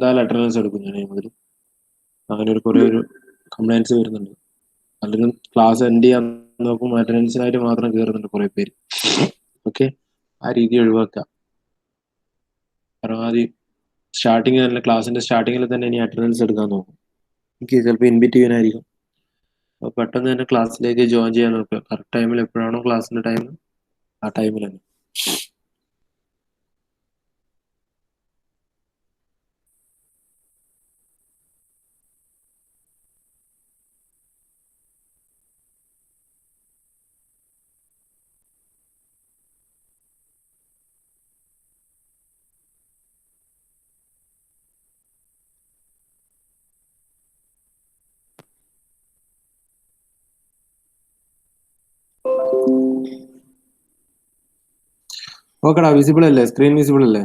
എന്തായാലും അറ്റൻഡൻസ് എടുക്കും ഞാൻ മുതൽ. അങ്ങനെ കുറേ ഒരു കംപ്ലൈൻസ് വരുന്നുണ്ട്. അല്ലെങ്കിൽ ക്ലാസ് എൻഡ് ചെയ്യാൻ നോക്കും അറ്റൻഡൻസിനായിട്ട് മാത്രം കയറുന്നുണ്ട് കുറേ പേര്. ഓക്കെ, ആ രീതി ഒഴിവാക്കുക. പരമാവധി സ്റ്റാർട്ടിങ് തന്നെ, ക്ലാസ്സിന്റെ സ്റ്റാർട്ടിങ്ങിൽ തന്നെ ഇനി അറ്റൻഡൻസ് എടുക്കാൻ നോക്കും. എനിക്ക് ചിലപ്പോൾ ഇൻബിറ്റ്വീൻ ആയിരിക്കും. അപ്പോൾ പെട്ടെന്ന് തന്നെ ക്ലാസ്സിലേക്ക് ജോയിൻ ചെയ്യാൻ നോക്കുക. കറക്റ്റ് ടൈമിൽ എപ്പോഴാണോ ക്ലാസ്സിന്റെ ടൈം, ആ ടൈമിൽ തന്നെ. ഓക്കെടാ, വിസിബിൾ അല്ലേ? സ്ക്രീൻ വിസിബിൾ അല്ലേ?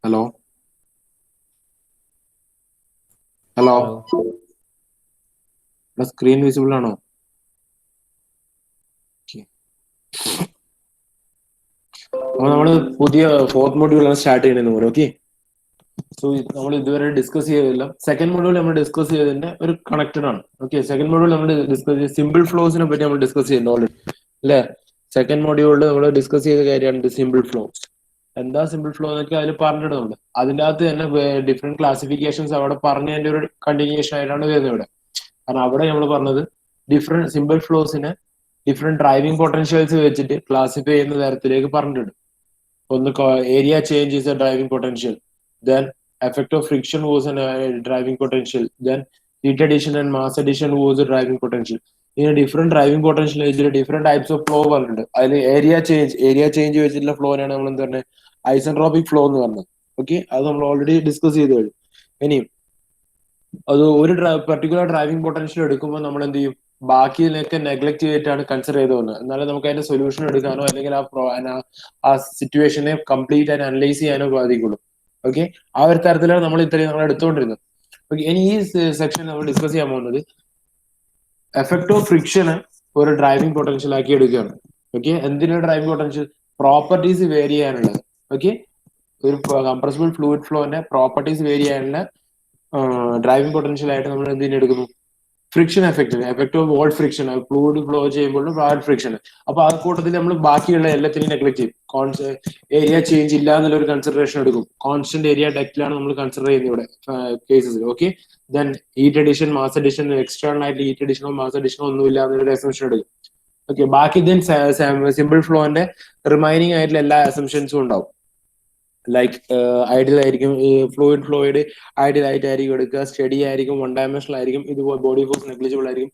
ഹലോ ഹലോ, സ്ക്രീൻ വിസിബിൾ ആണോ? അപ്പോൾ നമ്മൾ പുതിയ 4th മൊഡ്യൂളാണ് സ്റ്റാർട്ട് ചെയ്യണമെന്ന് പറയും. ഓക്കെ, സോ നമ്മൾ ഇതുവരെ ഡിസ്കസ് ചെയ്തതില്ല. സെക്കൻഡ് മൊഡ്യൂൾ നമ്മൾ ഡിസ്കസ് ചെയ്തതിന്റെ ഒരു കണക്റ്റഡ് ആണ്. ഓക്കെ, സെക്കൻഡ് മൊഡ്യൂൾ നമ്മൾ ഡിസ്കസ് ചെയ്ത് സിമ്പിൾ ഫ്ലോസിനെ പറ്റി നമ്മൾ ഡിസ്കസ് ചെയ്യുന്നു ഓൾറെഡി അല്ലേ? സെക്കൻഡ് മൊഡ്യൂളിൽ നമ്മൾ ഡിസ്കസ് ചെയ്ത കാര്യമാണ് സിമ്പിൾ ഫ്ലോസ്. എന്താ സിമ്പിൾ ഫ്ലോ എന്നൊക്കെ അതിൽ പറഞ്ഞിടുന്നുണ്ട്. അതിൻ്റെ അകത്ത് തന്നെ ഡിഫറെന്റ് ക്ലാസിഫിക്കേഷൻസ് അവിടെ പറഞ്ഞതിന്റെ ഒരു കണ്ടിന്യൂഷൻ ആയിട്ടാണ് വരുന്നത് ഇവിടെ. കാരണം അവിടെ നമ്മൾ പറഞ്ഞത് ഡിഫറെന്റ് സിമ്പിൾ ഫ്ലോസിനെ ഡിഫറെന്റ് ഡ്രൈവിംഗ് പൊട്ടൻഷ്യൽസ് വെച്ചിട്ട് ക്ലാസിഫൈ ചെയ്യുന്ന തരത്തിലേക്ക് പറഞ്ഞിട്ടുണ്ട്. ഒന്ന് area change is a driving potential, then effect of friction was a driving potential, then heat addition and mass addition was a driving potential. In a different driving potential different types of flow പറഞ്ഞിട്ടുണ്ട്. അതിൽ area change വെച്ചിട്ടുള്ള ഫ്ലോനാണ് നമ്മൾ എന്താ പറയുന്നത്, isentropic flow എന്ന് പറഞ്ഞത്. Okay, അത് നമ്മൾ ഓൾറെഡി ഡിസ്കസ് ചെയ്ത് കഴിഞ്ഞു. ഇനി അത് ഒരു പെർട്ടിക്കുലർ ഡ്രൈവിംഗ് പൊട്ടൻഷ്യൽ എടുക്കുമ്പോൾ നമ്മൾ എന്ത് ചെയ്യും, ബാക്കിയിലൊക്കെ നെഗ്ലക്ട് ചെയ്തിട്ടാണ് കൺസിഡർ ചെയ്ത് പോകുന്നത്. എന്നാലും നമുക്ക് അതിന്റെ സൊല്യൂഷൻ എടുക്കാനോ അല്ലെങ്കിൽ ആ സിറ്റുവേഷനെ കംപ്ലീറ്റ് ആയിട്ട് അനലൈസ് ചെയ്യാനോ സാധിക്കുള്ളൂ. ഓക്കെ, ആ ഒരു തരത്തിലാണ് നമ്മൾ ഇത്രയും നമ്മൾ എടുത്തുകൊണ്ടിരുന്നത്. ഓക്കെ, ഇനി ഈ സെക്ഷൻ നമ്മൾ ഡിസ്കസ് ചെയ്യാൻ പോകുന്നത് എഫക്ട് ഓഫ് ഫ്രിക്ഷന് ഒരു ഡ്രൈവിംഗ് പൊട്ടൻഷ്യൽ ആക്കി എടുക്കുകയാണ്. ഓക്കെ, എന്തിനാണ് ഡ്രൈവിംഗ് പൊട്ടൻഷ്യൽ? പ്രോപ്പർട്ടീസ് വേരി ചെയ്യാനുള്ളത്. ഓക്കെ, ഒരു കംപ്രസിബിൾ ഫ്ലൂയിഡ് ഫ്ലോന്റെ പ്രോപ്പർട്ടീസ് വേരി ചെയ്യാനുള്ള ഡ്രൈവിംഗ് പൊട്ടൻഷ്യൽ ആയിട്ട് നമ്മൾ എന്തിനു എടുക്കുന്നു? Friction effect of wall friction, fluid flow ചെയ്യുമ്പോഴും വാൾ ഫ്രിക്ഷൻ. അപ്പൊ ആ കൂട്ടത്തിൽ നമ്മൾ ബാക്കിയുള്ള എല്ലാത്തിനും നെഗ്ലക്ട് ചെയ്യും. ഏരിയ ചേഞ്ച് ഇല്ല എന്നുള്ള ഒരു കൺസിഡറേഷൻ എടുക്കും. കോൺസ്റ്റന്റ് ഏരിയ ഡെപ്തിലാണ് നമ്മൾ കൺസിഡർ ചെയ്യുന്നത് ഇവിടെ കേസസിൽ. Okay, then heat addition, mass addition, external ആയിട്ട് ഹീറ്റ് അഡിഷനോ മാസ് അഡിഷനോ ഒന്നുമില്ല എന്നൊരു അസംഷൻ എടുക്കും. ഓക്കെ, ബാക്കി ദെൻ സിമ്പിൾ ഫ്ലോന്റെ റിമൈനിങ് ആയിട്ടുള്ള എല്ലാ അസംഷൻസും ഉണ്ടാവും. ലൈക്ക് ഐഡിയൽ ആയിരിക്കും, ഫ്ലൂയിഡ് ഐഡിയൽ ആയിട്ടായിരിക്കും എടുക്കുക, സ്റ്റഡി ആയിരിക്കും, വൺ ഡയമെൻഷണൽ ആയിരിക്കും, ഇതുപോലെ ബോഡി ഫോഴ്സ് നെഗ്ലിജിബിൾ ആയിരിക്കും.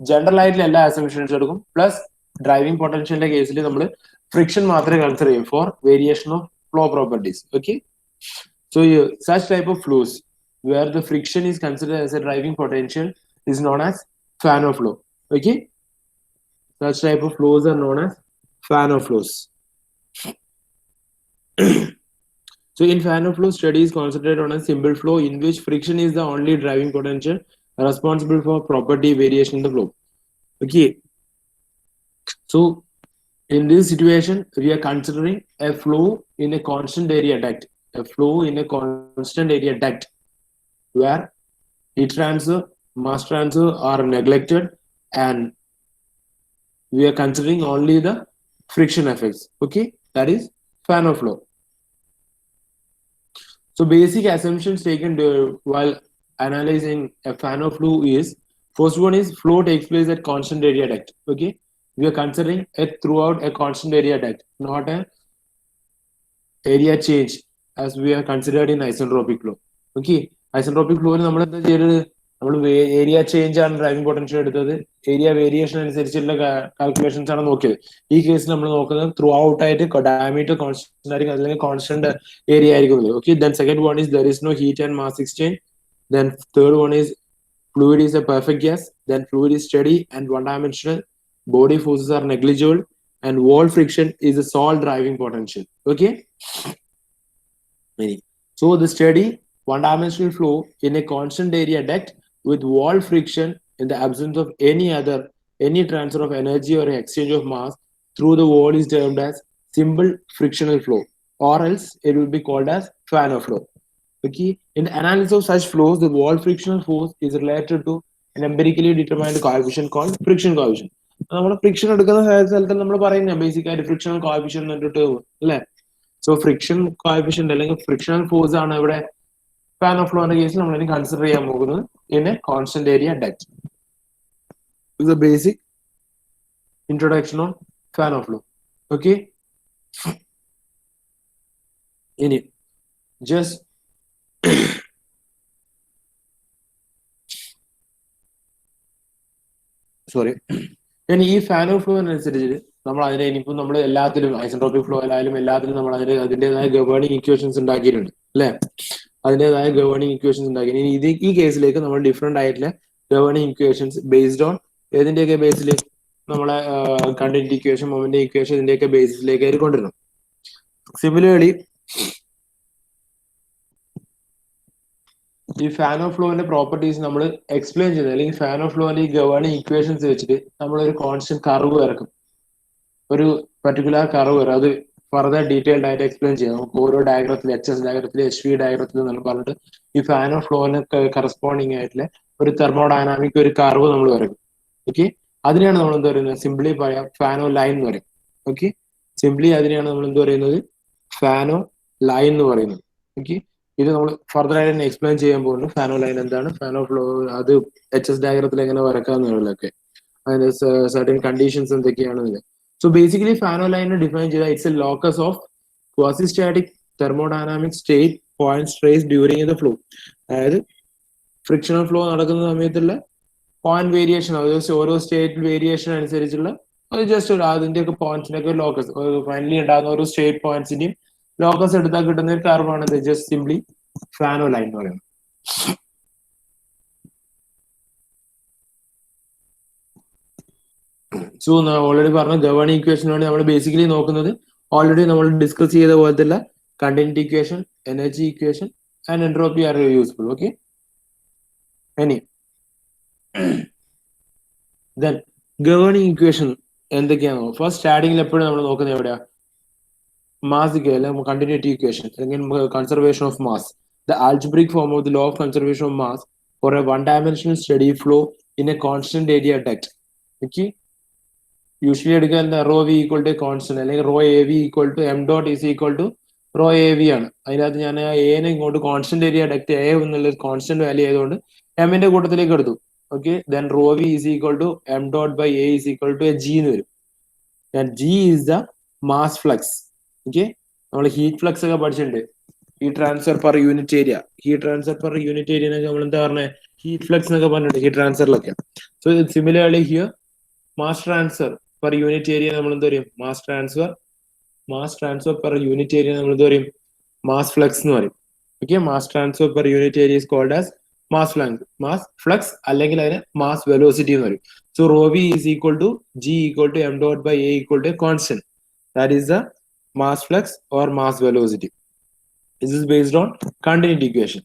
ജനറൽ ആയിട്ടുള്ള എല്ലാ അസംഷൻസ് എടുക്കും. പ്ലസ് ഡ്രൈവിംഗ് പൊട്ടൻഷ്യലിന്റെ കേസിൽ നമ്മൾ ഫ്രിക്ഷൻ മാത്രമേ കൺസിഡർ ചെയ്യും for variation of flow properties. Okay, so such type of flows where the friction is considered as a driving potential is known as Fano flow. Okay, such type of flows are known as Fano flows. So in Fano flow, study is concentrated on a simple flow in which friction is the only driving potential responsible for property variation in the flow. Okay, so in this situation, we are considering a flow in a constant area duct, where heat transfer, mass transfer are neglected, and we are considering only the friction effects. Okay, that is Fano flow. So basic assumptions taken while analyzing a Fano flow is, first one is flow takes place at constant area duct. Okay, we are considering it throughout a constant area duct, not a area change as we are considered in isentropic flow. Okay, isentropic flow നമ്മൾ എന്താ ചെയ്തത്, നമ്മൾ area change ആണ് driving potential എടുത്തത്, area variation അനുസരിച്ചുള്ള calculations ആണ് നോക്കിയത്. ഈ കേസിൽ നമ്മൾ നോക്കുന്നത് ത്രൂ ഔട്ട് ആയിട്ട് ഡയമീറ്റർ കോൺസ്റ്റന്റ് ആയിരിക്കും, അല്ലെങ്കിൽ കോൺസ്റ്റന്റ് ഏരിയ ആയിരിക്കും. Okay, then second one is there is no heat and mass exchange. Then third one is fluid is a perfect gas. Then fluid is steady and one dimensional. Body forces are negligible, and wall friction is the sole driving potential. Okay, so the steady one-dimensional flow in a constant area duct with wall friction in the absence of any transfer of energy or exchange of mass through the wall is termed as simple frictional flow, or else it will be called as fan of flow. Okay, in the analysis of such flows, the wall frictional force is related to an empirically determined coefficient called friction coefficient. നമ്മൾ friction എടുക്കുന്ന സ്ഥലത്ത് നമ്മൾ പറയുന്ന basic ആയിട്ട് frictional coefficient എന്നിട്ട് അല്ലേ? So friction coefficient അല്ലെങ്കിൽ frictional force ആണ് ഇവിടെ ഫാൻ ഓഫ് ഫ്ലോന്റെ കേസിൽ നമ്മൾ ഇനി കൺസിഡർ ചെയ്യാൻ പോകുന്നത് in a constant area depth. ഇത് basic introduction on fan of flow. Okay, ഇനി ജസ്റ്റ് സോറി, ഞാൻ ഈ ഫാൻ ഓഫ് ഫ്ലോ അനുസരിച്ച് നമ്മൾ അതിനെ ഇനിയിപ്പോൾ നമ്മൾ എല്ലാത്തിലും ഐസെൻട്രോപിക് ഫ്ലോ ആയാലും എല്ലാത്തിലും നമ്മൾ അതിൻ്റെതായ ഗവേണിംഗ് ഇക്വേഷൻസ് ഉണ്ടാക്കിയിട്ടുണ്ട് അല്ലെ? അതിൻ്റെതായ ഗവേണിംഗ് ഇക്വേഷൻസ് ഉണ്ടാക്കി. ഇനി ഈ കേസിലേക്ക് നമ്മൾ ഡിഫറെന്റ് ആയിട്ടുള്ള ഗവേണിംഗ് ഇക്വേഷൻസ് ബേസ്ഡ് ഓൺ ഏതിന്റെയൊക്കെ ബേസിൽ നമ്മളെ കണ്ടിന്യൂറ്റി ഇക്വേഷൻ, മൊമെന്റ് ഇക്വേഷൻ, ഇതിന്റെയൊക്കെ ബേസിസിലേക്ക് ആയിട്ട് കൊണ്ടുവരണം. സിമിലർലി ഈ ഫാൻ ഓഫ് ഫ്ലോന്റെ പ്രോപ്പർട്ടീസ് നമ്മൾ എക്സ്പ്ലെയിൻ ചെയ്ത് അല്ലെങ്കിൽ ഫാൻ ഓഫ് ഫ്ലോന്റെ ഈ ഗവേണിംഗ് ഇക്വേഷൻസ് വെച്ചിട്ട് നമ്മൾ ഒരു കോൺസ്റ്റന്റ് കർവ് ഇറക്കും. ഒരു പർട്ടിക്കുലർ കർവ് വരും, അത് ഫർദർ ഡീറ്റെയിൽഡ് ആയിട്ട് എക്സ്പ്ലെയിൻ ചെയ്യാം. നമുക്ക് ഓരോ ഡയഗ്രത്തിൽ, HS ഡയഗ്രത്തിൽ, HV ഡയഗ്രത്തിൽ നമ്മൾ പറഞ്ഞിട്ട് ഈ ഫാൻ ഓഫ് ഫ്ലോന് കറസ്പോണ്ടിങ് ആയിട്ടുള്ള ഒരു തെർമോഡൈനാമിക് ഒരു കർവ് നമ്മൾ വരക്കും. ഓക്കെ, അതിനെയാണ് നമ്മൾ എന്താ പറയുന്നത്, സിംപ്ലി പറയാം ഫാനോ ലൈൻ എന്ന് പറയും. ഓക്കെ, സിംപ്ലി അതിനെയാണ് നമ്മൾ എന്ത് പറയുന്നത്, ഫാനോ ലൈൻ എന്ന് പറയുന്നത്. ഓക്കെ, ഇത് നമ്മൾ ഫർദർ ആയിട്ട് എക്സ്പ്ലെയിൻ ചെയ്യാൻ പോകുന്നു. ഫാനോ ലൈൻ എന്താണ്, ഫാനോ ഫ്ലോ അത് HS ഡയഗ്രത്തിൽ എങ്ങനെ വരക്കാന്നുള്ളതൊക്കെ, അതിന് സർട്ടൻ കണ്ടീഷൻസ് എന്തൊക്കെയാണെന്നില്ല. So basically, Fano line defines it's a locus of quasi-static thermodynamic state points traced during the flow. അതായത് ഫ്രിക്ഷണൽ ഫ്ലോ നടക്കുന്ന സമയത്തുള്ള പോയിന്റ് വേരിയേഷൻ, ഓരോ സ്റ്റേറ്റ് വേരിയേഷൻ അനുസരിച്ചുള്ള അത് ജസ്റ്റ് ഒരു അതിന്റെയൊക്കെ പോയിന്റ്സിനൊക്കെ ലോക്കസ്, ഫൈനലി ഉണ്ടാകുന്ന ഓരോ സ്റ്റേറ്റ് പോയിന്റ്സിന്റെയും ലോക്കസ് എടുത്താൽ കിട്ടുന്ന ഒരു കർവാണ് ഇത് ജസ്റ്റ് സിംപ്ലി ഫാനോ ലൈൻ എന്ന് പറയുന്നത്. സോ ഓൾറെഡി പറഞ്ഞ ഗവേണിംഗ് ഇക്വേഷൻ വേണ്ടി നമ്മൾ ബേസിക്കലി നോക്കുന്നത് ഓൾറെഡി നമ്മൾ ഡിസ്കസ് ചെയ്ത പോലത്തെ continuity equation, energy equation and entropy are useful. Okay, ഇനി ദെൻ ഗവേണിംഗ് ഇക്വേഷൻ എന്തൊക്കെയാണോ, ഫസ്റ്റ് സ്റ്റാർട്ടിങ്ങിൽ എപ്പോഴും നമ്മൾ നോക്കുന്നത് എവിടെയാ, മാസ് അല്ലെങ്കിൽ കണ്ടിന്യൂറ്റി ഇക്വേഷൻ അല്ലെങ്കിൽ conservation of mass. The algebraic form of the law of conservation of mass for a one dimensional steady flow in a constant area depth. Okay, usually എടുക്കാൻ raw v equal to constant അല്ലെങ്കിൽ rho a v equal to m dot is equal to rho a v ആണ്. അതിനകത്ത് ഞാൻ എനെ ഇങ്ങോട്ട് constant area depth a എന്നുള്ള constant value ആയതുകൊണ്ട് എമ്മിന്റെ കൂട്ടത്തിലേക്ക് എടുത്തു. Okay, then rho v is equal to m dot by a is equal to G എന്ന് വരും. G is the mass flux. Okay, നമ്മൾ ഹീറ്റ് ഫ്ലക്സ് ഒക്കെ പഠിച്ചിട്ടുണ്ട്, heat transfer per unit area. Heat transfer per unit area നമ്മൾ എന്താ പറഞ്ഞത്, heat flux എന്നൊക്കെ പറഞ്ഞിട്ടുണ്ട് ഹീറ്റ് ട്രാൻസ്ഫറിലൊക്കെ. So similarly here mass transfer per unit area നമ്മൾ എന്താ പറയും, mass transfer per unit area നമ്മൾ എന്താ പറയും, മാസ് ഫ്ലക്സ് എന്ന് പറയും. Okay, mass transfer per unit area is called as mass flux അല്ലെങ്കിൽ അതിന് മാസ് വെലോസിറ്റി എന്ന് പറയും. So rho v is equal to G equal to m dot by a equal to constant, that is the mass flux or mass velocity. This is based on continuity equation.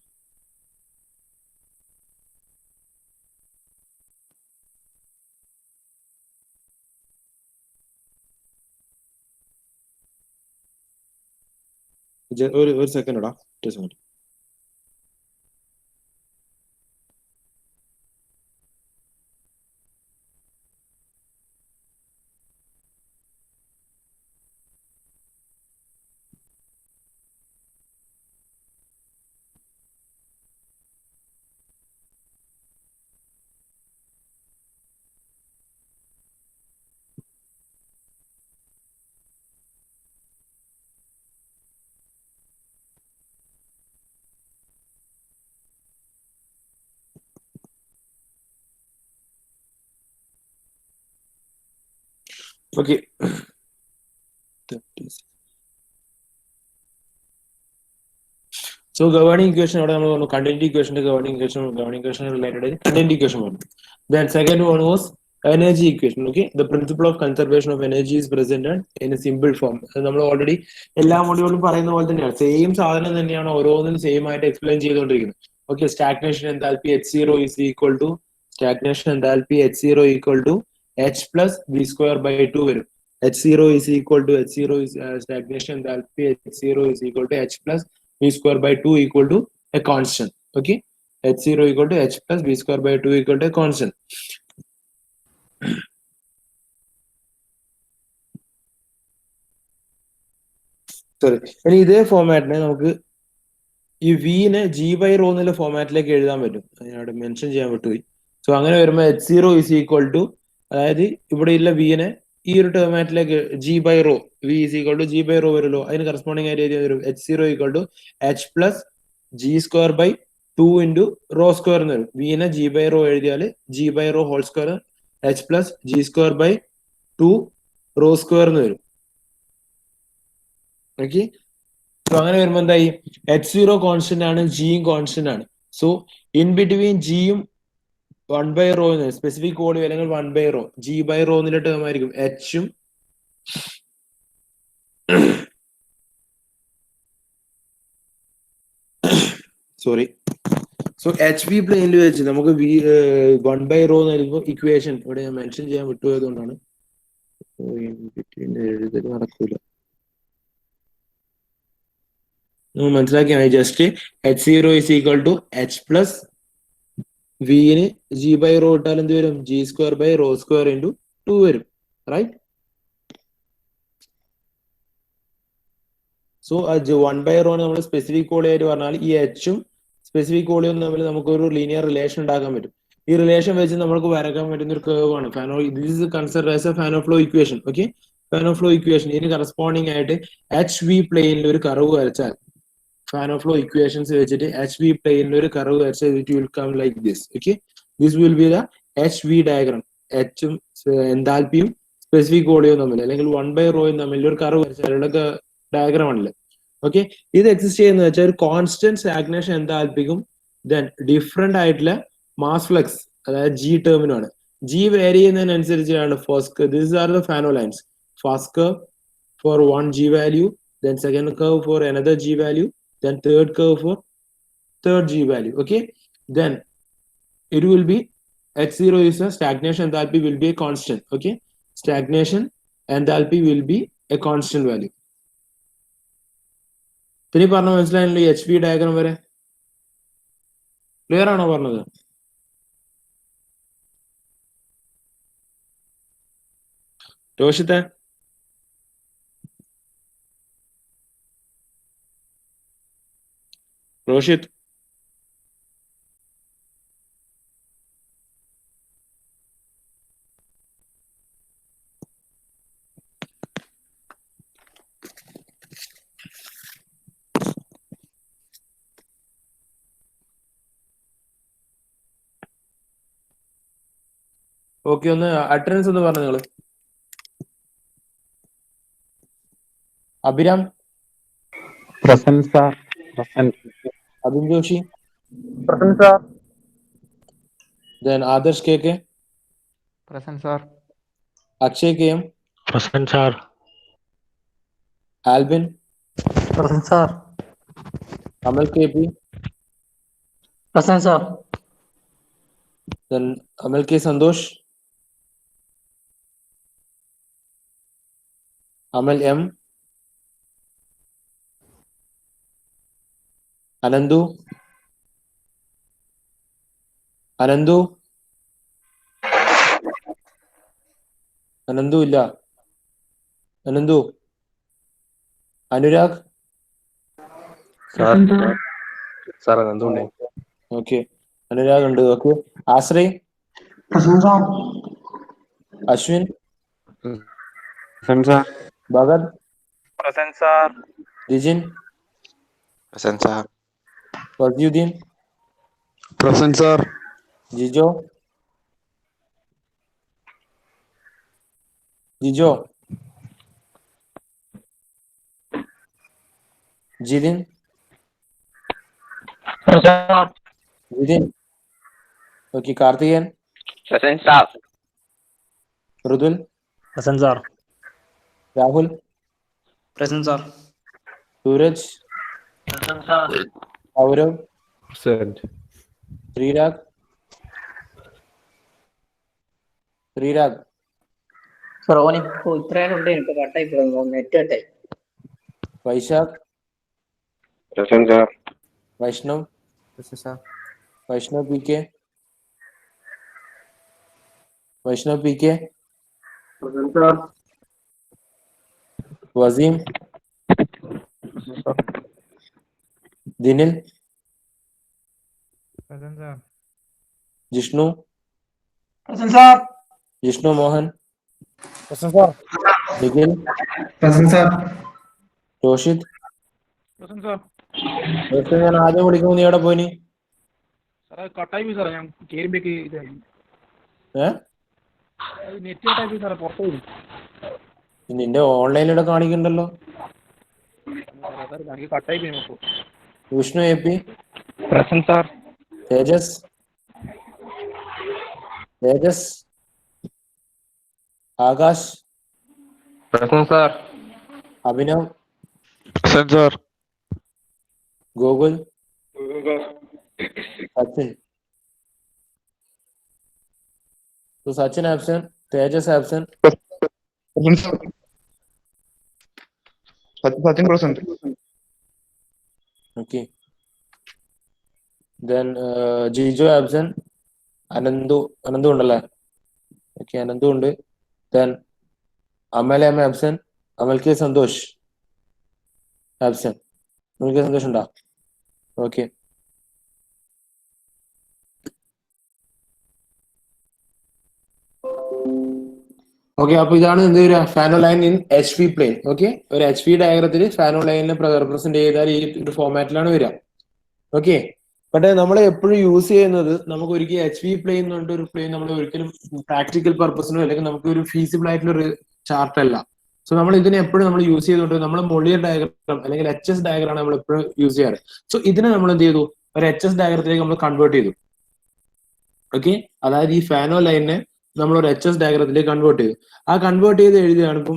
ഒരു second ഇടാ, okay. So governing equation അവിടെ നമ്മൾ പറഞ്ഞു, continuity ഇക്വേഷന്റെ governing equation related continuity equation പറഞ്ഞു. Then second one was energy equation. Okay, the principle of conservation of energy is presented in a simple form. നമ്മൾ already എല്ലാ മൊഡ്യൂളും പറയുന്ന പോലെ തന്നെയാണ്, സെയിം സാധനം തന്നെയാണ് ഓരോന്നിനും സെയിം ആയിട്ട് എക്സ്പ്ലെയിൻ ചെയ്തുകൊണ്ടിരിക്കുന്നത്. Okay, stagnation enthalpy H0 is equal to H+ V² by 2 വരും. H0 is equal to H0 is stagnation enthalpy. H0 is equal to H plus V square by 2 equal to a constant. Okay, H0 equal to H plus V square by 2 equal to a constant. Sorry, ഇനി ഇതേ ഫോമാറ്റിനെ നമുക്ക് ഈ വിനെ G by rho എന്നുള്ള ഫോമാറ്റിലേക്ക് എഴുതാൻ പറ്റും. അതിനവിടെ mention ചെയ്യാൻ പറ്റുപോയി. So അങ്ങനെ വരുമ്പോൾ H0 ഇസ് ഈക്വൽ ടു, അതായത് ഇവിടെയുള്ള വിനെ ഈ ഒരു ടേമാറ്റിലേക്ക് G by rho, V is equal to G by rho വരുമല്ലോ, അതിന് കറസ്പോണ്ടിങ് ആയിട്ട് എഴുതി വരും H0 equal to H plus G square by 2 into rho square എന്ന് വരും. വിനെ ജി ബൈ റോ എഴുതിയാൽ G by rho whole square H plus G square by 2 rho square എന്ന് വരും. ഓക്കെ, സോ അങ്ങനെ വരുമ്പോൾ എന്തായി, H0 കോൺസ്റ്റന്റ് ആണ്, ജിയും കോൺസ്റ്റന്റ് ആണ്. സോ ഇൻ ബിറ്റ്വീൻ ജിയും 1 ബൈ റോ സ്പെസിഫിക് വോളിയം അല്ലെങ്കിൽ 1 by rho, g by rho എന്നുള്ള ടേം ആയിരിക്കും എച്ചും സോറി. സോ എച്ച് വി പ്ലെയിനിൽ വെച്ച് നമുക്ക് വി 1 ബൈ റോ നൽകുമ്പോൾ ഇക്വേഷൻ ഇവിടെ ഞാൻ മെൻഷൻ ചെയ്യാൻ വിട്ടുപോയതുകൊണ്ടാണ് എഴുതൽ നടക്കൂല. മനസ്സിലാക്കിയാൽ മതി. Just H0 is equal to H plus വിന് ജി ബൈ റോ ഇട്ടാൽ എന്ത് വരും, g square by rho square into 2 വരും, റൈറ്റ്. സോ 1 ബൈ റോ നമ്മൾ സ്പെസിഫിക് വോളിയം ആയിട്ട് പറഞ്ഞാൽ ഈ എച്ചും സ്പെസിഫിക് വോളിയം തമ്മിൽ നമുക്കൊരു ലീനിയർ റിലേഷൻ ഉണ്ടാക്കാൻ പറ്റും. ഈ റിലേഷൻ വെച്ച് നമുക്ക് വരക്കാൻ പറ്റുന്ന ഒരു കേർവ് ആണ് Fanno. This is consider as a Fanno flow equation. Okay, Fanno flow equation ഇതിന് കറസ്പോണ്ടിങ് ആയിട്ട് എച്ച് വി പ്ലെയിനിൽ ഒരു കർവ് വരച്ചാൽ, ഫാനോ ഫ്ലോ ഇക്വേഷൻസ് വെച്ചിട്ട് എച്ച് വി പ്ലെയിനിൽ ഒരു കർവ് വരച്ചാൽ it will come like this. Okay, this will be the H V diagram. എച്ചും എൻതാൽപ്പിയും സ്പെസിഫിക് വോളിയവും തമ്മിൽ അല്ലെങ്കിൽ 1 ബൈ റോയും തമ്മിൽ ഒരു കർവ് വരച്ചാൽ ഡയഗ്രാം ആണല്ലേ. ഓക്കെ, ഇത് എക്സിസ്റ്റ് ചെയ്യുന്ന വെച്ചാൽ ഒരു കോൺസ്റ്റന്റ് സ്റ്റാഗ്നേഷൻ എൻതാൽപ്പിക്കും ദെൻ ഡിഫറെന്റ് ആയിട്ടുള്ള മാസ് ഫ്ലക്സ്, അതായത് ജി ടേമിനുമാണ്. ജി വേരി ചെയ്യുന്നതിനനുസരിച്ചാണ് first curve. This are the Fanno lines. First curve for 1 G value, then second curve for another G value, then third curve for third G value. Okay, then it will be H0 is a stagnation enthalpy will be a constant. Okay, stagnation enthalpy will be a constant value. ഇനി പറഞ്ഞ മനസ്സിലായല്ലോ ഈ H P diagram വരെ? Clear ആണോ പറഞ്ഞത്? രോഷിത്തെ, Roshith, okay, ഒന്ന് attendance ഒന്ന് പറഞ്ഞു നിങ്ങള്. Abhiram, present sir. Present. Abin Joshi, present sir. then Adarsh K K, present sir. Akshay K M, present sir. Albin, present sir. Amal K P, present sir. then Amal K Santhosh, Amal M, Ananthu, Ananthu, Ananthu ഇല്ല, അനന്തു, അനുരാഗ്, സാർ അനന്തുണ്ടേ. ഓക്കെ, അനുരാഗ് ഉണ്ട്. Okay, Ashray, Ashwin, present sir. Bhagath, present sir. Jijin, present sir. Fasiuddin, present sir. Jijo, Jijo, Jithin, Jithin, okay, Karthikeyan, present sir. Rithul, present sir. Rahul, present sir. Sooraj, present sir. Gaurav, present. Sreerag, Sreerag, sir ഓനിപ്പോ ഇത്രയും ഉണ്ട് ഇപ്പൊ കട്ടായി പോകുന്നു net കട്ടായി. Vaishakh, Present, sir. Vaishnav, Present, sir. Vaishnav P K, Vaishnav P K, Present, sir. Waseem, Dinil, Present, sir. Jishnu, present sir. Jishnu Mohan, Present, sir. Nikhil, Present, sir. Roshith. Present, sir. Roshith, ഞാൻ ആദ്യം വിളിക്കുമ്പോൾ നീ എവിടെ പോയിനി? സാറേ കട്ടായി പോയി സാറേ, ഞാൻ കേറുമ്പോഴേക്ക് ഇതായി നെറ്റ് കട്ടായി പോയി സാറേ, പുറത്തു പോയി. നിന്റെ ഓൺലൈനിലൂടെ കാണിക്കണ്ടല്ലോ. എനിക്ക് കട്ടായി പോയി നോക്കൂ. Vishnu A P, Present, sir. Tejas, Tejas, Akash, Present, sir. Abhinav, Present, sir. Gokul, Sachin. So Sachin absent, Tejas absent. Present, sir. Sachin present. Okay. Then Jijo absent. Anandu undalla. Okay, Anandu undu. Then Amal am absent. Amal K Santosh absent. Amal K Santosh unda. Okay. Okay, അപ്പൊ ഇതാണ് എന്ത് വരിക, Fanno line in H P plane. Okay, ഒരു H P ഡയഗ്രത്തിൽ ഫാനോലൈനിനെ represent ചെയ്താൽ ഈ ഒരു ഫോർമാറ്റിലാണ് വരിക. ഓക്കെ, ബട്ട് നമ്മൾ എപ്പോഴും യൂസ് ചെയ്യുന്നത്, നമുക്ക് ഒരിക്കലും എച്ച് പി പ്ലെയിൻ എന്ന് പറഞ്ഞിട്ട് ഒരു പ്ലെയിൻ നമ്മൾ ഒരിക്കലും പ്രാക്ടിക്കൽ പർപ്പസിനോ അല്ലെങ്കിൽ നമുക്ക് ഒരു ഫീസിബിൾ ആയിട്ടുള്ള ഒരു ചാർട്ട് അല്ല. സോ നമ്മൾ ഇതിനെ എപ്പോഴും നമ്മൾ യൂസ് ചെയ്തുകൊണ്ട് നമ്മൾ മൊളിയർ ഡയഗ്രാം അല്ലെങ്കിൽ എച്ച് എസ് ഡയഗ്രാം നമ്മൾ എപ്പോഴും യൂസ് ചെയ്യാറ്. സോ ഇതിനെ നമ്മൾ എന്ത് ചെയ്തു, ഒരു എച്ച് എസ് ഡയഗ്രത്തിലേക്ക് നമ്മൾ കൺവേർട്ട് ചെയ്തു. ഓക്കെ, അതായത് ഈ ഫാനോലൈനെ നമ്മൾ ഒരു എച്ച് എസ് ഡയഗ്രത്തിലേക്ക് കൺവേർട്ട് ചെയ്തു. ആ കൺവേർട്ട് ചെയ്ത് എഴുതിയാണ് ഇപ്പം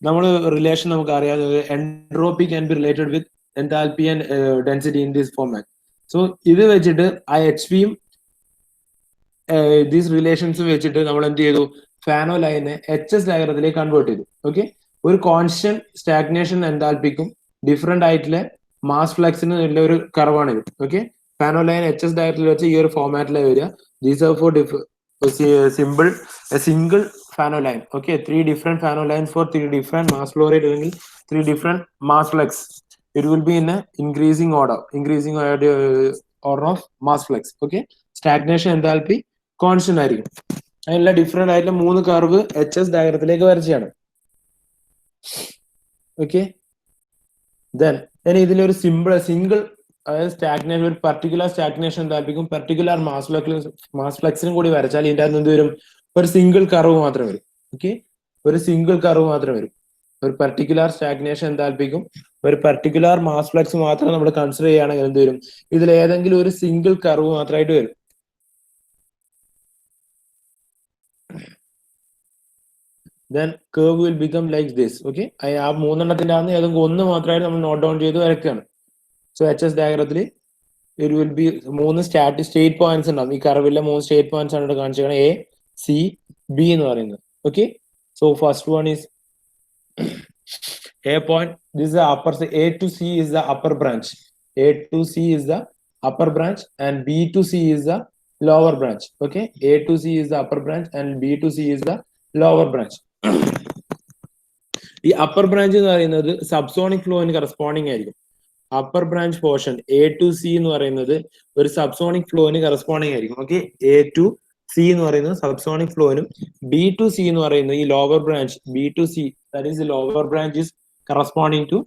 നമ്മൾ റിലേഷൻ നമുക്ക് അറിയാവുന്നത്, entropy can be related with enthalpy and density in this format. So ഇത് വെച്ചിട്ട് ആ എച്ച് പിയും ദീസ് റിലേഷൻസും വെച്ചിട്ട് നമ്മൾ എന്ത് ചെയ്തു, ഫാനോലൈനെ എച്ച് എസ് ഡയഗ്രത്തിലേക്ക് കൺവേർട്ട് ചെയ്തു. ഓക്കെ, ഒരു കോൺസ്റ്റന്റ് സ്റ്റാഗ്നേഷൻ എൻതാൽപ്പിക്കും ഡിഫറെന്റ് ആയിട്ടുള്ള മാസ് ഫ്ലക്സിന് ഒരു കർവാണ് ഇത്. ഓക്കെ, ഫാനോലൈൻ എച്ച് എസ് ഡയഗ്രത്തിൽ വെച്ച് ഈ ഒരു ഫോർമാറ്റിലാണ് വരിക. These are for single Fanoline. Okay, 3 different Fanolines for 3 different mass flow rate അല്ലെങ്കിൽ 3 different mass flux. It will be in a increasing order of mass flux. Okay, stagnation enthalpy constant ആയിരിക്കും. അതിനുള്ള different ആയിട്ടുള്ള 3 curve H S ഡയഗ്രത്തിലേക്ക് വരച്ചാണ്. Okay, then ഇതിലൊരു single അതായത് stagnation, ഒരു particular stagnation എന്താൽപ്പിക്കും പർട്ടിക്കുലർ മാസ് ഫ്ലക്സിനും കൂടി വരച്ചാൽ ഇതിന്റെ അകത്ത് എന്ത് വരും, ഒരു സിംഗിൾ കർവ് മാത്രം വരും. ഓക്കെ, ഒരു സിംഗിൾ കർവ് മാത്രം വരും. ഒരു പർട്ടിക്കുലർ സ്റ്റാഗ്നേഷൻ എന്താൽപ്പിക്കും ഒരു പർട്ടിക്കുലർ മാസ് ഫ്ലക്സ് മാത്രം നമ്മൾ കൺസിഡർ ചെയ്യുകയാണെങ്കിൽ എന്ത് വരും, ഇതിൽ ഏതെങ്കിലും ഒരു സിംഗിൾ കർവ് മാത്രമായിട്ട് വരും. Then curve will become like this. Okay, ആ മൂന്നെണ്ണത്തിന്റെ ആണ് ഏതെങ്കിലും ഒന്ന് മാത്രമായിട്ട് നമ്മൾ നോട്ട് ഡൗൺ ചെയ്ത് വരയ്ക്കുകയാണ്. സോ എച്ച് എസ് ഡയഗ്രത്തിൽ it will be 3 state points ഉണ്ടാവും. ഈ കർവിലെ 3 സ്റ്റേറ്റ് പോയിന്റ്സ് ആണ് കാണിച്ചിരിക്കുന്നത്, എ സി ബി എന്ന് പറയുന്നത്. Okay, so first one is A point. This is upper, A to C is the upper branch. A to C is the upper branch and B to C is the lower branch. Okay, A to C is the upper branch and B to C is the lower branch. ഈ upper branch എന്ന് പറയുന്നത് subsonic ഫ്ലോയിന് corresponding ആയിരിക്കും. Upper branch portion A to C എന്ന് പറയുന്നത് ഒരു subsonic ഫ്ലോയിന് corresponding ആയിരിക്കും. ഓക്കെ, എ ടു സി എന്ന് പറയുന്നത് സബ്സോണിക് ഫ്ലോയിനും ബി ടു സി എന്ന് പറയുന്നത് ഈ lower branch B to C, that is lower branch is corresponding to,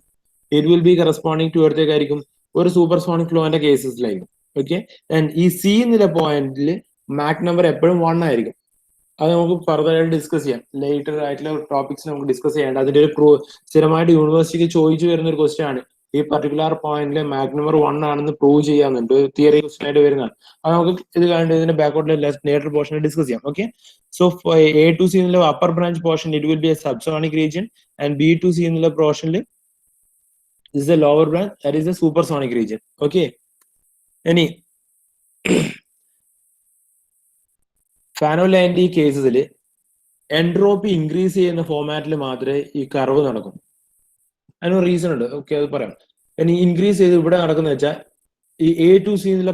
it will be corresponding to എടുത്തേക്കായിരിക്കും ഒരു സൂപ്പർ സോണിക് ഫ്ലോന്റെ കേസസിലായിരിക്കും. ഓക്കെ, ആൻഡ് ഈ സി എന്നുള്ള പോയിന്റിൽ മാക് നമ്പർ എപ്പോഴും 1 ആയിരിക്കും. അത് നമുക്ക് ഫർദർ ആയിട്ട് ഡിസ്കസ് ചെയ്യാം. ലേറ്റർ ആയിട്ടുള്ള ടോപ്പിക്സ് നമുക്ക് ഡിസ്കസ് ചെയ്യാണ്ട് അതിന്റെ ഒരു സ്ഥിരമായിട്ട് യൂണിവേഴ്സിറ്റിക്ക് ചോദിച്ചു വരുന്ന ഒരു ക്വസ്റ്റ്യൻ ആണ്. ഈ പർട്ടിക്കുലർ പോയിന്റിലെ മാക് നമ്പർ 1 ആണെന്ന് പ്രൂവ് ചെയ്യാന്നുണ്ട്, തിയറി ക്വസ്റ്റ്യൻ ആയിട്ട് വരുന്നതാണ്. അത് നമുക്ക് ഇത് കഴിഞ്ഞിട്ട് ഇതിന്റെ ബാക്കോട്ടിലെ ലേറ്റർ പോർഷനിൽ ഡിസ്കസ് ചെയ്യാം. Okay, so A to C എന്നുള്ള upper branch portion it will be a subsonic region and B to C എന്നുള്ള പോർഷനിൽ is the lower branch, that is the supersonic region. Okay, ഇനി ഫാനോലൈൻ്റെ ഈ കേസസിൽ എൻട്രോപ്പി ഇൻക്രീസ് ചെയ്യുന്ന ഫോമാറ്റിൽ മാത്രമേ ഈ curve നടക്കൂ. അതിനൊരു റീസൺ ഉണ്ട്. ഓക്കെ, അത് പറയാം. ഇനി ഇൻക്രീസ് ചെയ്ത് ഇവിടെ നടക്കുന്ന വെച്ചാൽ ഈ എ ടു സി എന്നുള്ള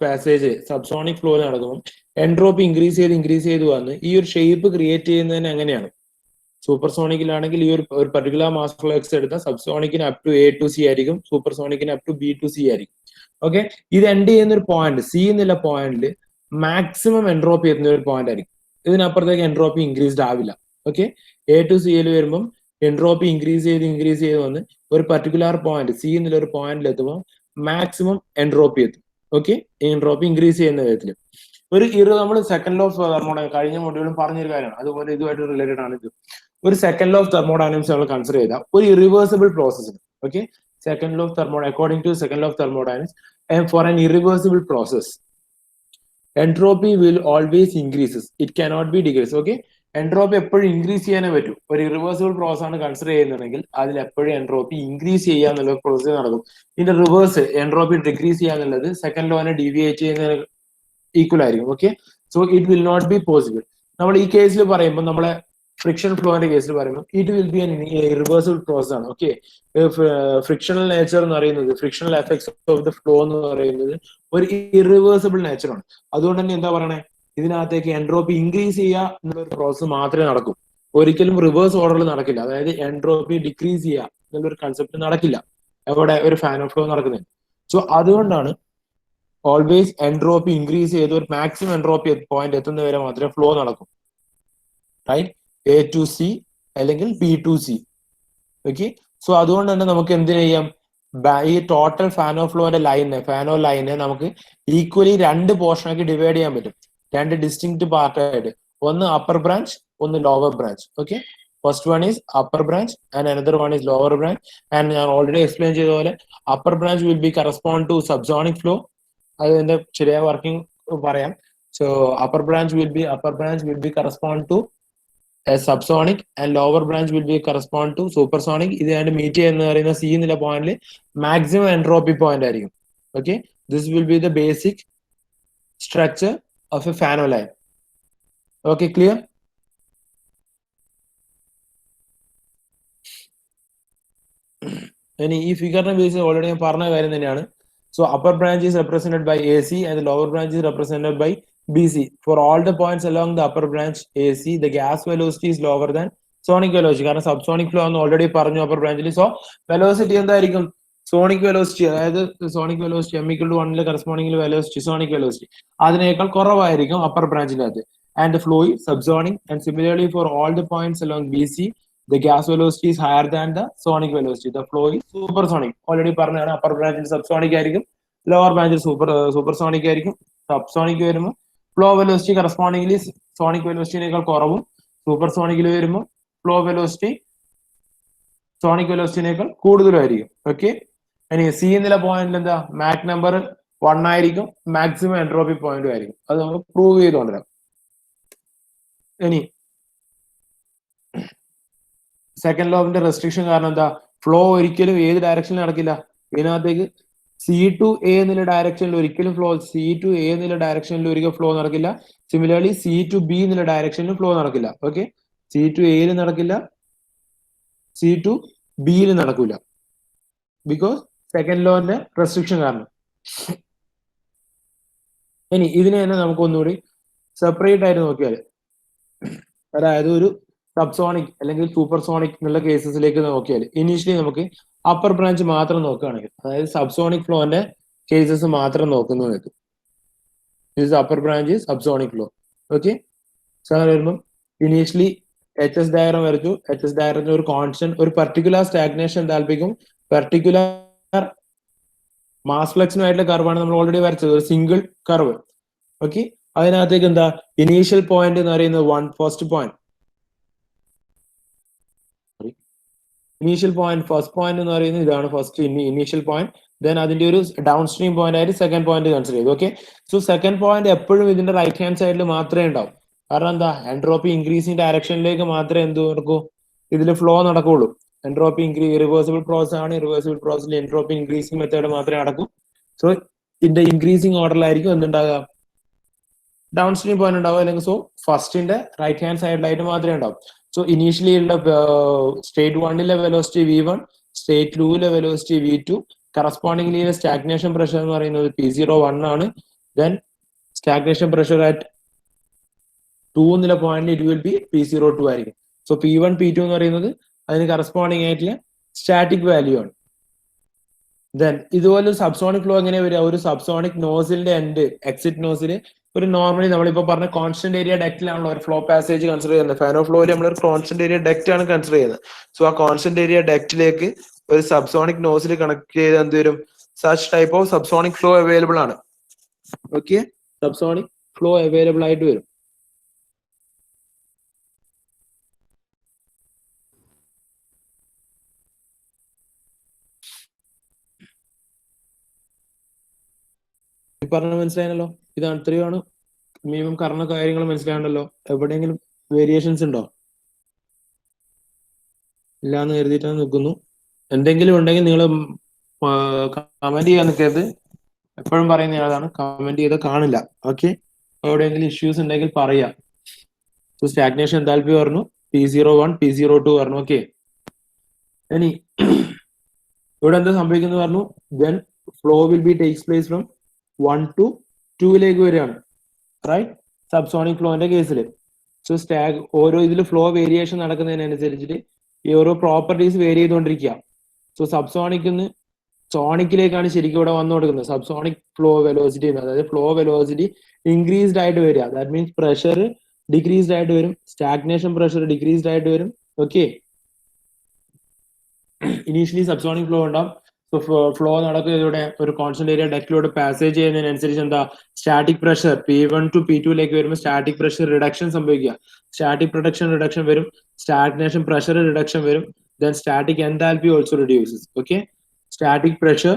പാസേജ് സബ്സോണിക് ഫ്ലോയിൽ നടക്കുമ്പോൾ എൻട്രോപ്പി ഇൻക്രീസ് ചെയ്ത് വന്ന് ഈ ഒരു ഷേപ്പ് ക്രിയേറ്റ് ചെയ്യുന്നതിന് എങ്ങനെയാണ്? സൂപ്പർസോണിക്കിലാണെങ്കിൽ ഈ ഒരു പർട്ടിക്കുലർ മാസ് ഫ്ലോ എക്സ് എടുത്താൽ സബ്സോണിക്കിന് up to A to C ആയിരിക്കും, സൂപ്പർസോണിക്കിന് up to B to C ആയിരിക്കും. ഓക്കെ, ഇത് എൻഡ് ചെയ്യുന്ന ഒരു പോയിന്റ് സി എന്നുള്ള പോയിന്റിൽ മാക്സിമം എൻട്രോപ്പി എത്തുന്ന ഒരു പോയിന്റ് ആയിരിക്കും. ഇതിനപ്പുറത്തേക്ക് എൻട്രോപ്പി ഇൻക്രീസ്ഡ് ആവില്ല. ഓക്കെ, എ ടു സിയിൽ വരുമ്പം എൻട്രോപ്പി ഇൻക്രീസ് ചെയ്ത് വന്ന് ഒരു പർട്ടിക്കുലർ പോയിന്റ് സി എന്നുള്ള ഒരു പോയിന്റിൽ എത്തുമ്പോൾ മാക്സിമം എൻട്രോപ്പി എത്തും. ഓക്കെ, എൻട്രോപ്പി ഇൻക്രീസ് ചെയ്യുന്ന വിധത്തിൽ നമ്മൾ സെക്കൻഡ് ലോ ഓഫ് തെർമോഡൈനാമിക്സ് കഴിഞ്ഞ മൊഡ്യൂളും പറഞ്ഞൊരു കാര്യമാണ്, അതുപോലെ ഇതുമായിട്ട് റിലേറ്റഡ് ആണ് ഇത്. ഒരു സെക്കൻഡ് ലോ ഓഫ് തെർമോഡൈനാമിക്സ് നമ്മൾ കൺസിഡർ ചെയ്ത ഒരു irreversible process. Okay, second law of thermodynamics according to second law of thermodynamics for an irreversible process entropy will always increases, it cannot be decrease. Okay, entropy എപ്പോഴും increase ചെയ്യാനേ പറ്റൂ. ഒരു irreversible process ആണ് consider ചെയ്യുന്നുണ്ടെങ്കിൽ അതിൽ എപ്പോഴും entropy increase ചെയ്യാന്നുള്ള process നടക്കും. ഇതിന്റെ റിവേഴ്സ് എൻട്രോപ്പി ഡിക്രീസ് ചെയ്യാന്നുള്ളത് സെക്കൻഡ് ലോനെ ഡീവിയേറ്റ് ചെയ്യുന്ന ഈക്വൽ ആയിരിക്കും. Okay, so it will not be possible. നമ്മൾ ഈ കേസിൽ പറയുമ്പോൾ നമ്മളെ ഫ്രിക്ഷൻ ഫ്ലോന്റെ കേസിൽ പറയുമ്പോൾ it will be an irreversible process ആണ്. ഓക്കെ, ഫ്രിക്ഷണൽ നേച്ചർ എന്ന് പറയുന്നത്, frictional effects of the flow എന്ന് പറയുന്നത് ഒരു ഇറിവേഴ്സിബിൾ നേച്ചറാണ്. അതുകൊണ്ട് തന്നെ എന്താ പറയണേ, ഇതിനകത്തേക്ക് എൻട്രോപ്പി ഇൻക്രീസ് ചെയ്യുക എന്നുള്ള ഒരു പ്രോസസ് മാത്രമേ നടക്കൂ. ഒരിക്കലും റിവേഴ്സ് ഓർഡറിൽ നടക്കില്ല. അതായത് എൻട്രോപ്പി ഡിക്രീസ് ചെയ്യുക എന്നുള്ളൊരു കൺസെപ്റ്റ് നടക്കില്ല എവിടെ ഒരു ഫാൻ ഓഫ് ഫ്ലോ നടക്കുന്നത്. സോ അതുകൊണ്ടാണ് ഓൾവേസ് എൻട്രോപ്പി ഇൻക്രീസ് ചെയ്ത് ഒരു മാക്സിമം എൻട്രോപ്പി പോയിന്റ് എത്തുന്നവരെ മാത്രമേ ഫ്ലോ നടക്കൂ. റൈറ്റ്, എ ടു സി അല്ലെങ്കിൽ B to C. Okay, so അതുകൊണ്ട് തന്നെ നമുക്ക് എന്ത് ചെയ്യാം, ഈ ടോട്ടൽ ഫാനോ ഫ്ലോന്റെ ഫാനോ ലൈനെ നമുക്ക് ഈക്വലി രണ്ട് പോർഷനാക്കി ഡിവൈഡ് ചെയ്യാൻ പറ്റും, രണ്ട് ഡിസ്റ്റിങ്ക്ട് പാർട്ടായിട്ട്. ഒന്ന് അപ്പർ ബ്രാഞ്ച്, ഒന്ന് lower branch. Okay, first one is upper branch and another one is lower branch. And ഞാൻ ഓൾറെഡി എക്സ്പ്ലെയിൻ ചെയ്ത പോലെ upper branch will be correspond to subsonic flow. അതിന്റെ ശരിയായ വർക്കിംഗ് പറയാം. So upper branch will be correspond to subsonic and lower branch will be correspond to supersonic. ഇത് രണ്ട് meet ചെയ്യുന്ന പറയുന്ന സി എന്നുള്ള പോയിന്റിൽ മാക്സിമം എൻട്രോപ്പി പോയിന്റ് ആയിരിക്കും. Okay, this will be the basic structure of a Fanno line. Okay, clear? ഇനി ഈ ഫിഗറിനെ ബേസ് ഓൾറെഡി ഞാൻ പറഞ്ഞ കാര്യം തന്നെയാണ്. So upper branch is represented by A C and lower branch is represented by BC. For all the points along the upper branch AC, the gas velocity is lower than sonic velocity. കാരണം subsonic flow എന്ന് already പറഞ്ഞു upper ബ്രാഞ്ചിൽ. So velocity എന്തായിരിക്കും? Sonic velocity, അതായത് sonic velocity m=1 corresponding velocity sonic velocity അതിനേക്കാൾ കുറവായിരിക്കും upper ബ്രാഞ്ചിന്റെ അകത്ത്. And flow is subsonic. And similarly for all the points along BC, the gas velocity is higher than the sonic velocity. The flow is supersonic. Already പറഞ്ഞാണ് upper ബ്രാഞ്ചിൽ subsonic ആയിരിക്കും, lower ബ്രാഞ്ചിൽ supersonic ആയിരിക്കും. Subsonic വരുമ്പോൾ flow velocity correspondingly sonic വെലോസിറ്റിനേക്കാൾ കുറവും, സൂപ്പർസോണിക്കിൽ വരുമ്പോൾ flow velocity sonic വെലോസിറ്റിനേക്കാൾ കൂടുതലായിരിക്കും. Okay, ഇനി സി എന്നുള്ള പോയിന്റിൽ എന്താ മാക് നമ്പർ 1 ആയിരിക്കും, മാക്സിമം എൻട്രോപ്പി പോയിന്റും ആയിരിക്കും. അത് നമുക്ക് പ്രൂവ് ചെയ്തുകൊണ്ടിരാം. ഇനി സെക്കൻഡ് ലോവിന്റെ റെസ്ട്രിക്ഷൻ കാരണം എന്താ, ഫ്ലോ ഒരിക്കലും ഏത് ഡയറക്ഷനിൽ നടക്കില്ല. ഇതിനകത്തേക്ക് സി ടു എ എന്നുള്ള ഡയറക്ഷനിൽ ഒരിക്കലും ഫ്ലോ, സി ടു എ എന്നുള്ള ഡയറക്ഷനിൽ ഒരിക്കലും ഫ്ലോ നടക്കില്ല. സിമിലർലി സി ടു ബി എന്നുള്ള ഡയറക്ഷനിൽ ഫ്ലോ നടക്കില്ല. ഓക്കെ, സി ടു എയിൽ നടക്കില്ല, സി ടു ബിയിൽ നടക്കില്ല, ബിക്കോസ് സെക്കൻഡ് ലോന്റെ റെസ്ട്രിക്ഷൻ കാരണം. ഇനി ഇതിനെ തന്നെ നമുക്ക് ഒന്നുകൂടി സെപ്പറേറ്റ് ആയിട്ട് നോക്കിയാൽ, അതായത് ഒരു സബ്സോണിക് അല്ലെങ്കിൽ സൂപ്പർസോണിക് എന്നുള്ള കേസസിലേക്ക് നോക്കിയാൽ ഇനീഷ്യലി നമുക്ക് അപ്പർ ബ്രാഞ്ച് മാത്രം നോക്കുകയാണെങ്കിൽ, അതായത് സബ്സോണിക് ഫ്ലോന്റെ കേസസ് മാത്രം നോക്കുന്നത് upper branch subsonic flow. Okay, so വരുമ്പം ഇനീഷ്യലി HS ഡയഗ്രം വരച്ചു. HS ഡയഗ്രത്തിന് ഒരു കോൺസ്റ്റന്റ്, ഒരു പർട്ടിക്കുലർ സ്റ്റാഗ്നേഷൻ എന്താൽപ്പിക്കും, പർട്ടിക്കുലർ മാസ് ഫ്ലക്സിനുമായിട്ടുള്ള കർവാണ് നമ്മൾ ഓൾറെഡി വരച്ചത്, ഒരു സിംഗിൾ കർവ്. ഓക്കെ, അതിനകത്തേക്ക് എന്താ ഇനീഷ്യൽ പോയിന്റ് എന്ന് പറയുന്നത് first point, initial point first point എന്ന് പറയുന്നത് ഇതാണ് ഫസ്റ്റ് ഇനീഷ്യൽ പോയിന്റ്. ദെൻ അതിന്റെ ഒരു ഡൗൺ സ്ട്രീം പോയിന്റ് ആയിട്ട് സെക്കൻഡ് പോയിന്റ് കൺസിഡർ ചെയ്തു. ഓക്കെ, സോ സെക്കൻഡ് പോയിന്റ് എപ്പോഴും ഇതിന്റെ റൈറ്റ് ഹാൻഡ് സൈഡിൽ മാത്രമേ ഉണ്ടാവും. കാരണം എന്താ, എൻട്രോപ്പി ഇൻക്രീസിംഗ് ഡയറക്ഷനിലേക്ക് മാത്രമേ എന്ത് നടക്കൂ, ഇതിൽ ഫ്ലോ നടക്കുള്ളൂ. എൻട്രോപ്പി റിവേഴ്സിബിൾ പ്രോസസ് ആണ്. റിവേഴ്സിബിൾ പ്രോസസ്സിൽ എൻട്രോപ്പി ഇൻക്രീസിംഗ് മെത്തേഡ് മാത്രമേ നടക്കൂ. സോ ഇതിന്റെ ഇൻക്രീസിംഗ് ഓർഡറിലായിരിക്കും എന്തുണ്ടാകുക, ഡൗൺ സ്ട്രീം പോയിന്റ് ഉണ്ടാവും, അല്ലെങ്കിൽ സോ ഫസ്റ്റിന്റെ റൈറ്റ് ഹാൻഡ് സൈഡിലായിട്ട് മാത്രമേ ഉണ്ടാവും. സോ ഇനീഷ്യലി ഉള്ള state 1 velocity V1, state 2 velocity V2, correspondingly stagnation pressure എന്ന് പറയുന്നത് P01 ആണ്. ദെൻ സ്റ്റാഗ്നേഷൻ പ്രഷർ അറ്റ് 2 എന്നുള്ള point it will B P02 ആയിരിക്കും. സോ P1 P2 എന്ന് പറയുന്നത് അതിന് കറസ്പോണ്ടിങ് ആയിട്ടുള്ള സ്റ്റാറ്റിക് വാല്യൂ ആണ്. ദെൻ ഇതുപോലെ സബ്സോണിക് ഫ്ലോ എങ്ങനെ വരിക? ഒരു സബ്സോണിക് നോസിലിന്റെ എൻഡ്, എക്സിറ്റ് നോസിൽ ഒരു നോർമലി നമ്മളിപ്പോ പറഞ്ഞ കോൺസ്റ്റന്റ് ഏരിയ ഡെക്റ്റിലാണല്ലോ ഒരു ഫ്ലോ പാസേജ് കൺസിഡർ ചെയ്യുന്നത്. ഫാനോ ഫ്ലോയിൽ നമ്മൾ ഒരു കോൺസ്റ്റന്റ് ഏരിയ ഡെക്റ്റ് ആണ് കൺസിഡർ ചെയ്യുന്നത്. സോ ആ കോൺസ്റ്റന്റ് ഏരിയ ഡെക്റ്റിലേക്ക് ഒരു സബ്സോണിക് നോസിൽ കണക്ട് ചെയ്ത് എന്ത് വരും? Such type of subsonic flow available ആണ്. ഓക്കെ, സബ്സോണിക് ഫ്ലോ അവൈലബിൾ ആയിട്ട് വരും. പറഞ്ഞ മനസ്സിലായല്ലോ. ഇതാണ്, ഇത്രയുമാണ് മിനിമം കറന്ന കാര്യങ്ങൾ മനസ്സിലാകണ്ടല്ലോ. എവിടെയെങ്കിലും വേരിയേഷൻസ് ഉണ്ടോ? ഇല്ലാന്ന് കരുതിയിട്ടാണ് നിൽക്കുന്നു. എന്തെങ്കിലും ഉണ്ടെങ്കിൽ നിങ്ങൾ കമന്റ് ചെയ്യാൻ നിൽക്കരുത്. എപ്പോഴും പറയുന്ന ആളാണ്, കമന്റ് ചെയ്ത് കാണില്ല. ഓക്കെ, എവിടെയെങ്കിലും ഇഷ്യൂസ് ഉണ്ടെങ്കിൽ പറയാം. സോ സ്റ്റാഗ്നേഷൻ എന്താൽപ്പി പറഞ്ഞു, P01 P02 പറഞ്ഞു. ഓക്കെ, ഇനി ഇവിടെ എന്താ സംഭവിക്കുന്നത് പറഞ്ഞു? Then flow will be takes place from 1 to 2 വരികയാണ്, റൈറ്റ്? സബ്സോണിക് ഫ്ലോന്റെ കേസിൽ. സോ ഓരോ ഇതിൽ ഫ്ലോ വേരിയേഷൻ നടക്കുന്നതിനനുസരിച്ചിട്ട് ഈ ഓരോ പ്രോപ്പർട്ടീസ് വേരി ചെയ്തുകൊണ്ടിരിക്കുക. സോ സബ്സോണിക്കിന്ന് സോണിക്കിലേക്കാണ് ശരിക്കും ഇവിടെ വന്നു കൊടുക്കുന്നത്. സബ്സോണിക് ഫ്ലോ വെലോസിറ്റി, അതായത് ഫ്ലോ വെലോസിറ്റി ഇൻക്രീസ്ഡ് ആയിട്ട് വരിക. ദാറ്റ് മീൻസ് പ്രഷർ ഡിക്രീസ്ഡ് ആയിട്ട് വരും, സ്റ്റാഗ്നേഷൻ പ്രഷർ ഡിക്രീസ്ഡ് ആയിട്ട് വരും. ഓക്കെ, ഇനീഷ്യലി സബ്സോണിക് ഫ്ലോ ഉണ്ടാവും. ഫ്ലോ നടക്കുന്നതിലൂടെ ഒരു കോൺസ്റ്റന്റ് ഏരിയ ഡെക്റ്റിലൂടെ പാസേജ് ചെയ്യുന്നതിനനുസരിച്ച് എന്താ static pressure P1 to P2 വരുമ്പോൾ സ്റ്റാറ്റിക് പ്രഷർ റിഡക്ഷൻ സംഭവിക്കുക. സ്റ്റാറ്റിക് റിഡക്ഷൻ വരും, സ്റ്റാഗ്നേഷൻ പ്രഷർ റിഡക്ഷൻ വരും. Then static enthalpy also reduces. Okay, static pressure